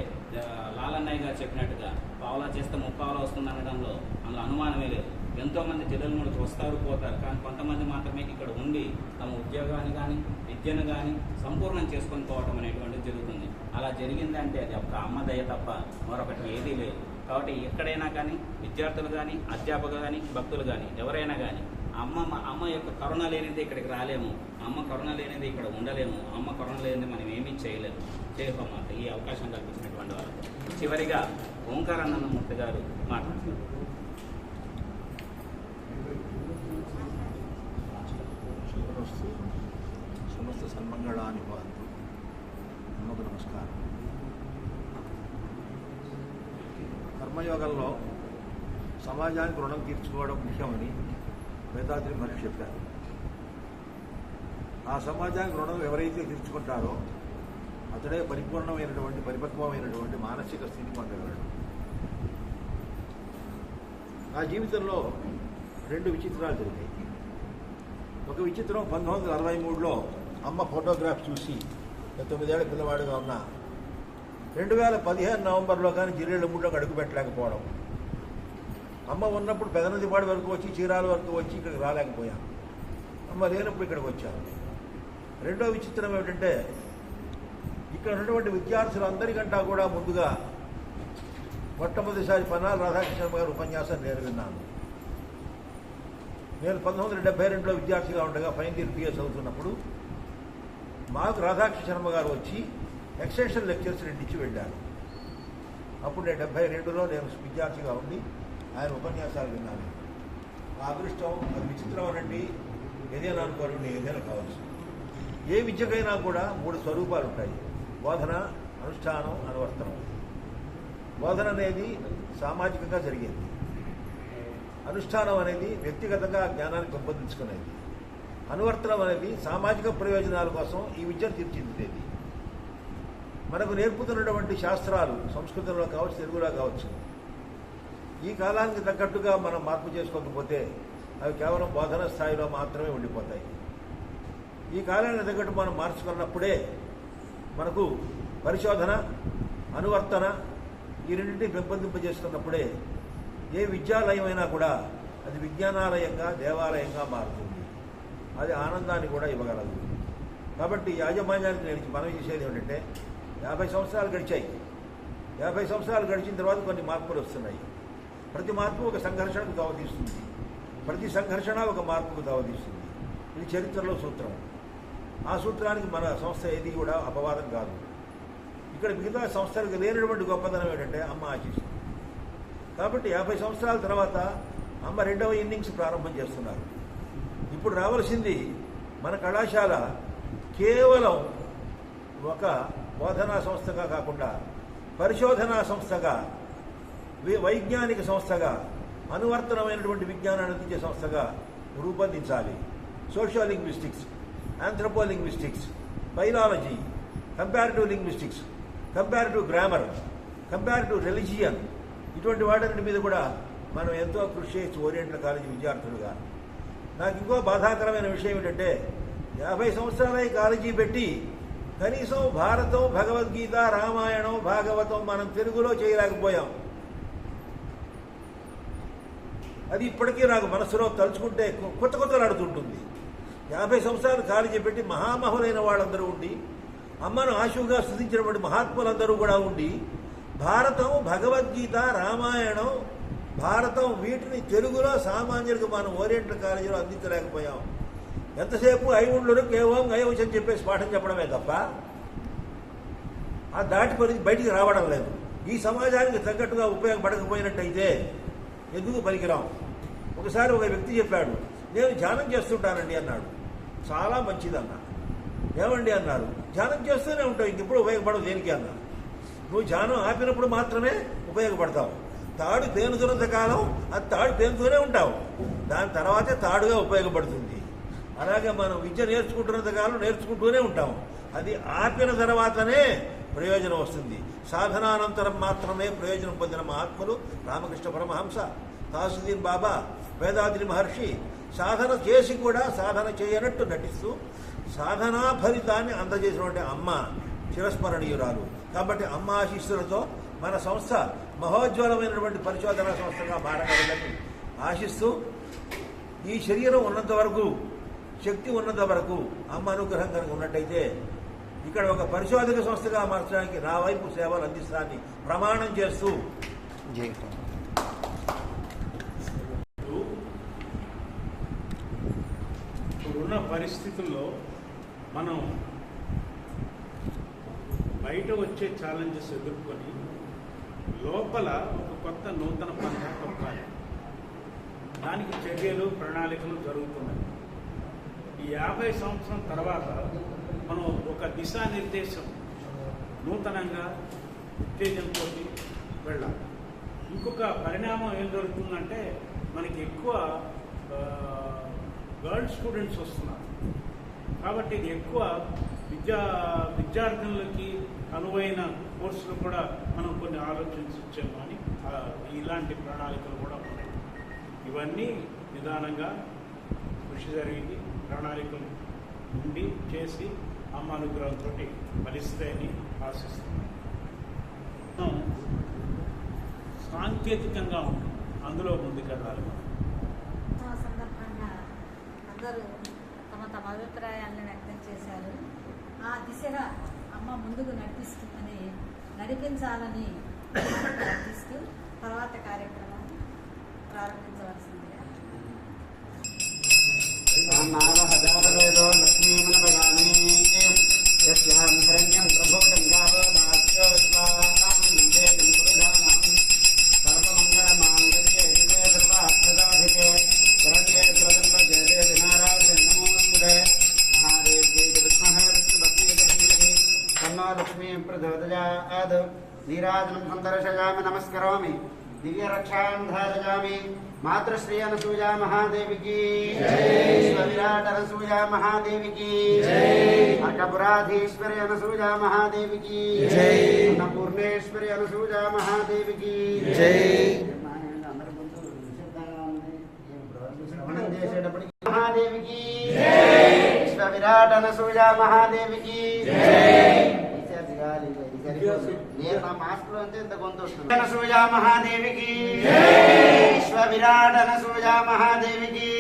లాలన్నయ్య గారు చెప్పినట్టుగా పావలా చేస్తే ముప్పావలా వస్తుంది అనడంలో అందులో అనుమానమే లేదు. ఎంతోమంది జిల్లాలకు వస్తారు, పోతారు, కానీ కొంతమంది మాత్రమే ఇక్కడ ఉండి తమ ఉద్యోగాన్ని కానీ, విద్యను కానీ సంపూర్ణం చేసుకొని పోవటం అనేటువంటిది జరుగుతుంది. అలా జరిగిందంటే అది ఒక అమ్మ దయ తప్ప మరొకటి ఏదీ లేదు. కాబట్టి ఎక్కడైనా కానీ విద్యార్థులు కానీ, అధ్యాపకులు కానీ, భక్తులు కానీ ఎవరైనా కానీ అమ్మ యొక్క కరుణ లేనిది ఇక్కడికి రాలేము, అమ్మ కరుణ లేనిది ఇక్కడ ఉండలేము, అమ్మ కరుణ లేనిది మనం ఏమీ చేయలేము. చేయకమాట ఈ అవకాశం కల్పించినటువంటి వాళ్ళు. చివరిగా ఓంకారానందమూర్తి గారు మాట్లాడుతున్నారు. శుభమస్తు, సమస్త సన్మంగళాని భవంతు. అమ్మకు నమస్కారం. కర్మయోగంలో సమాజానికి రుణం తీర్చుకోవడం ముఖ్యమని వేదాద్రి మహర్షి చెప్పారు. ఆ సమాజానికి రుణం ఎవరైతే తీర్చుకుంటారో అతడే పరిపక్వమైనటువంటి మానసిక స్థితి పొందగలడు. నా జీవితంలో 2 విచిత్రాలు జరిగాయి. ఒక విచిత్రం 1963లో అమ్మ ఫోటోగ్రాఫ్ చూసి 9 ఏళ్ల పిల్లవాడిగా ఉన్న 2015 నవంబర్లో కానీ జిల్లేళ్ళమూడిలోకి అడుగు పెట్టలేకపోవడం. అమ్మ ఉన్నప్పుడు పెదనదిపాడు వరకు వచ్చి చీరాల వరకు వచ్చి ఇక్కడికి రాలేకపోయాను. అమ్మ లేనప్పుడు ఇక్కడికి వచ్చాను. రెండో విచిత్రం ఏమిటంటే ఇక్కడ ఉన్నటువంటి విద్యార్థులందరికంటా కూడా ముందుగా మొట్టమొదటిసారి పన్నాల రాధాకృష్ణ గారు ఉపన్యాసం నేను విన్నాను. నేను 1972లో విద్యార్థిగా ఉండగా ఫైనల్ ఇయర్ పిఎస్ అవుతున్నప్పుడు మాకు రాధాకృష్ణ గారు వచ్చి ఎక్స్టెన్షన్ లెక్చర్స్ 2 ఇచ్చి వెళ్ళారు. అప్పుడు నేను 72లో నేను విద్యార్థిగా ఉండి ఆయన ఉపన్యాసాలు విన్నాను. ఆ అదృష్టం అది విచిత్రం అనండి, ఏదైనా అనుకోరండి, ఏదైనా కావచ్చు. ఏ విద్యకైనా కూడా 3 స్వరూపాలు ఉంటాయి: బోధన, అనుష్ఠానం, అనువర్తనం. బోధన అనేది సామాజికంగా జరిగేది. అనుష్ఠానం అనేది వ్యక్తిగతంగా జ్ఞానాన్ని పెంపొందించుకునేది. అనువర్తనం అనేది సామాజిక ప్రయోజనాల కోసం ఈ విద్యను తీర్చిదిద్దేది. మనకు నేర్పుతున్నటువంటి శాస్త్రాలు సంస్కృతంలో కావచ్చు, తెలుగులో కావచ్చు, ఈ కాలానికి తగ్గట్టుగా మనం మార్పు చేసుకోకపోతే అవి కేవలం బోధన స్థాయిలో మాత్రమే ఉండిపోతాయి. ఈ కాలానికి తగ్గట్టు మనం మార్చుకున్నప్పుడే మనకు పరిశోధన, అనువర్తన ఈ రెండింటినీ పెంపొందింపజేసుకున్నప్పుడే ఏ విద్యాలయమైనా కూడా అది విజ్ఞానాలయంగా, దేవాలయంగా మారుతుంది. అది ఆనందాన్ని కూడా ఇవ్వగలదు. కాబట్టి యాజమాన్యానికి నేను మనవి చేసేది ఏమిటంటే 50 సంవత్సరాలు గడిచాయి. 50 సంవత్సరాలు గడిచిన తర్వాత కొన్ని మార్పులు వస్తున్నాయి. ప్రతి మార్పు ఒక సంఘర్షణకు దావతీస్తుంది. ప్రతి సంఘర్షణ ఒక మార్పుకు దావతీస్తుంది. ఇది చరిత్రలో సూత్రం. ఆ సూత్రానికి మన సంస్థ ఏది కూడా అపవాదం కాదు. ఇక్కడ మిగతా సంస్థలకు లేనటువంటి గొప్పదనం ఏంటంటే అమ్మ ఆశీస్సు. కాబట్టి 50 సంవత్సరాల తర్వాత అమ్మ 2వ ఇన్నింగ్స్ ప్రారంభం చేస్తున్నారు. ఇప్పుడు రావాల్సింది మన కళాశాల కేవలం ఒక బోధనా సంస్థగా కాకుండా పరిశోధనా సంస్థగా, వైజ్ఞానిక సంస్థగా, అనువర్తనమైనటువంటి విజ్ఞానాన్ని అందించే సంస్థగా రూపొందించాలి. Sociolinguistics, anthropolinguistics, biology, comparative linguistics, comparative grammar, comparative religion, ఇటువంటి వాటి మీద కూడా మనం ఎంతో కృషి చేయొచ్చు ఓరియంటల్ కాలేజీ విద్యార్థులుగా. నాకు ఇంకో బాధాకరమైన విషయం ఏంటంటే 50 సంవత్సరాల ఈ కాలేజీ పెట్టి కనీసం భారతం, భగవద్గీత, రామాయణం, భాగవతం మనం తెలుగులో చేయలేకపోయాం. అది ఇప్పటికీ నాకు మనసులో తలుచుకుంటే కొత్తలాడుతుంటుంది. 50 సంవత్సరాలు కాలేజీ పెట్టి మహామహులైన వాళ్ళందరూ ఉండి, అమ్మను ఆశువుగా స్తుతించినటువంటి మహాత్ములందరూ కూడా ఉండి, భారతం, భగవద్గీత, రామాయణం, భారతం వీటిని తెలుగులో సామాన్యులకు మనం ఓరియంటల్ కాలేజీలో అందించలేకపోయాం. ఎంతసేపు ఐవుండ్లు కేవలం గయవచని చెప్పేసి పాఠం చెప్పడమే తప్ప ఆ దాటి బయటికి రావడం లేదు. ఈ సమాజానికి తగ్గట్టుగా ఉపయోగపడకపోయినట్టయితే ఎందుకు పనికిరాం? ఒకసారి ఒక వ్యక్తి చెప్పాడు, నేను ధ్యానం చేస్తుంటానండి అన్నాడు. చాలా మంచిదన్నా. ఏమండి అన్నారు, ధ్యానం చేస్తూనే ఉంటావు, ఇంకెప్పుడు ఉపయోగపడవు దేనికి అన్నా. నువ్వు ధ్యానం ఆపినప్పుడు మాత్రమే ఉపయోగపడతావు. తాడు పేనుతున్నంత కాలం అది తాడు పేనుతూనే ఉంటావు, దాని తర్వాతే తాడుగా ఉపయోగపడుతుంది. అలాగే మనం విద్య నేర్చుకుంటున్నంత కాలం నేర్చుకుంటూనే ఉంటాం, అది ఆపిన తర్వాతనే ప్రయోజనం వస్తుంది. సాధనానంతరం మాత్రమే ప్రయోజనం పొందిన మహాత్ములు రామకృష్ణ పరమహంస, తాసుద్దీన్ బాబా, వేదాద్రి మహర్షి సాధన చేసి కూడా సాధన చేయనట్టు నటిస్తూ సాధనా ఫలితాన్ని అందజేసినటువంటి అమ్మ చిరస్మరణీయురాలు. కాబట్టి అమ్మ ఆశీస్సులతో మన సంస్థ మహోజ్వలమైనటువంటి పరిశోధనా సంస్థగా మారగలదని ఆశిస్తూ, ఈ శరీరం ఉన్నంత వరకు, శక్తి ఉన్నంత వరకు అమ్మ అనుగ్రహం కనుక ఉన్నట్టయితే ఇక్కడ ఒక పరిశోధక సంస్థగా మార్చడానికి నా వైపు సేవలు అందిస్తానని ప్రమాణం చేస్తూ ఇప్పుడున్న పరిస్థితుల్లో మనం బయట వచ్చే ఛాలెంజెస్ ఎదుర్కొని లోపల ఒక కొత్త నూతన పంట తొక్కాలి. దానికి చర్యలు, ప్రణాళికలు జరుగుతున్నాయి. ఈ 50 సంవత్సరం తర్వాత మనం ఒక దిశానిర్దేశం నూతనంగా ఉత్తేజంతో వెళ్ళాలి. ఇంకొక పరిణామం ఏం జరుగుతుందంటే మనకి ఎక్కువ గర్ల్స్ స్టూడెంట్స్ వస్తున్నారు కాబట్టి ఎక్కువ విద్యార్థులకి అనువైన కోర్సులు కూడా మనం కొన్ని ఆలోచించాము అని ఇలాంటి ప్రణాళికలు కూడా ఉన్నాయి. ఇవన్నీ నిదానంగా కృషి జరిగింది, ప్రణాళికలు ఉండి చేసి అమ్మ అనుగ్రహంతో ఫలిస్తాయని ఆశిస్తున్నాం. సాంకేతికంగా ఉంటుంది, అందులో ముందుకెళ్ళాలి. సందర్భంగా అందరూ తమ తమ అభిప్రాయాలను వ్యక్తం చేశారు. ఆ దిశగా అమ్మ ముందుకు నడిపించాలని ప్రార్థిస్తూ తర్వాత కార్యక్రమం ప్రారంభించవలసిందిగా. नीराजनं संदर्शयामि नमस्करोमि दिव्यरक्षां धारयामि मातृश्री अनसूया महादेवी की विश्वविराट अनसूया महादेवी की अर्कपुराधीश्वरी अनसूया महादेवी की अन्नपूर्णेश्वरी अनसूया महादेवी की महादेवी की विश्वविराट अनसूया महादेवी की अनसूया महादेवी की विश्व विराट अनसूया महादेवी की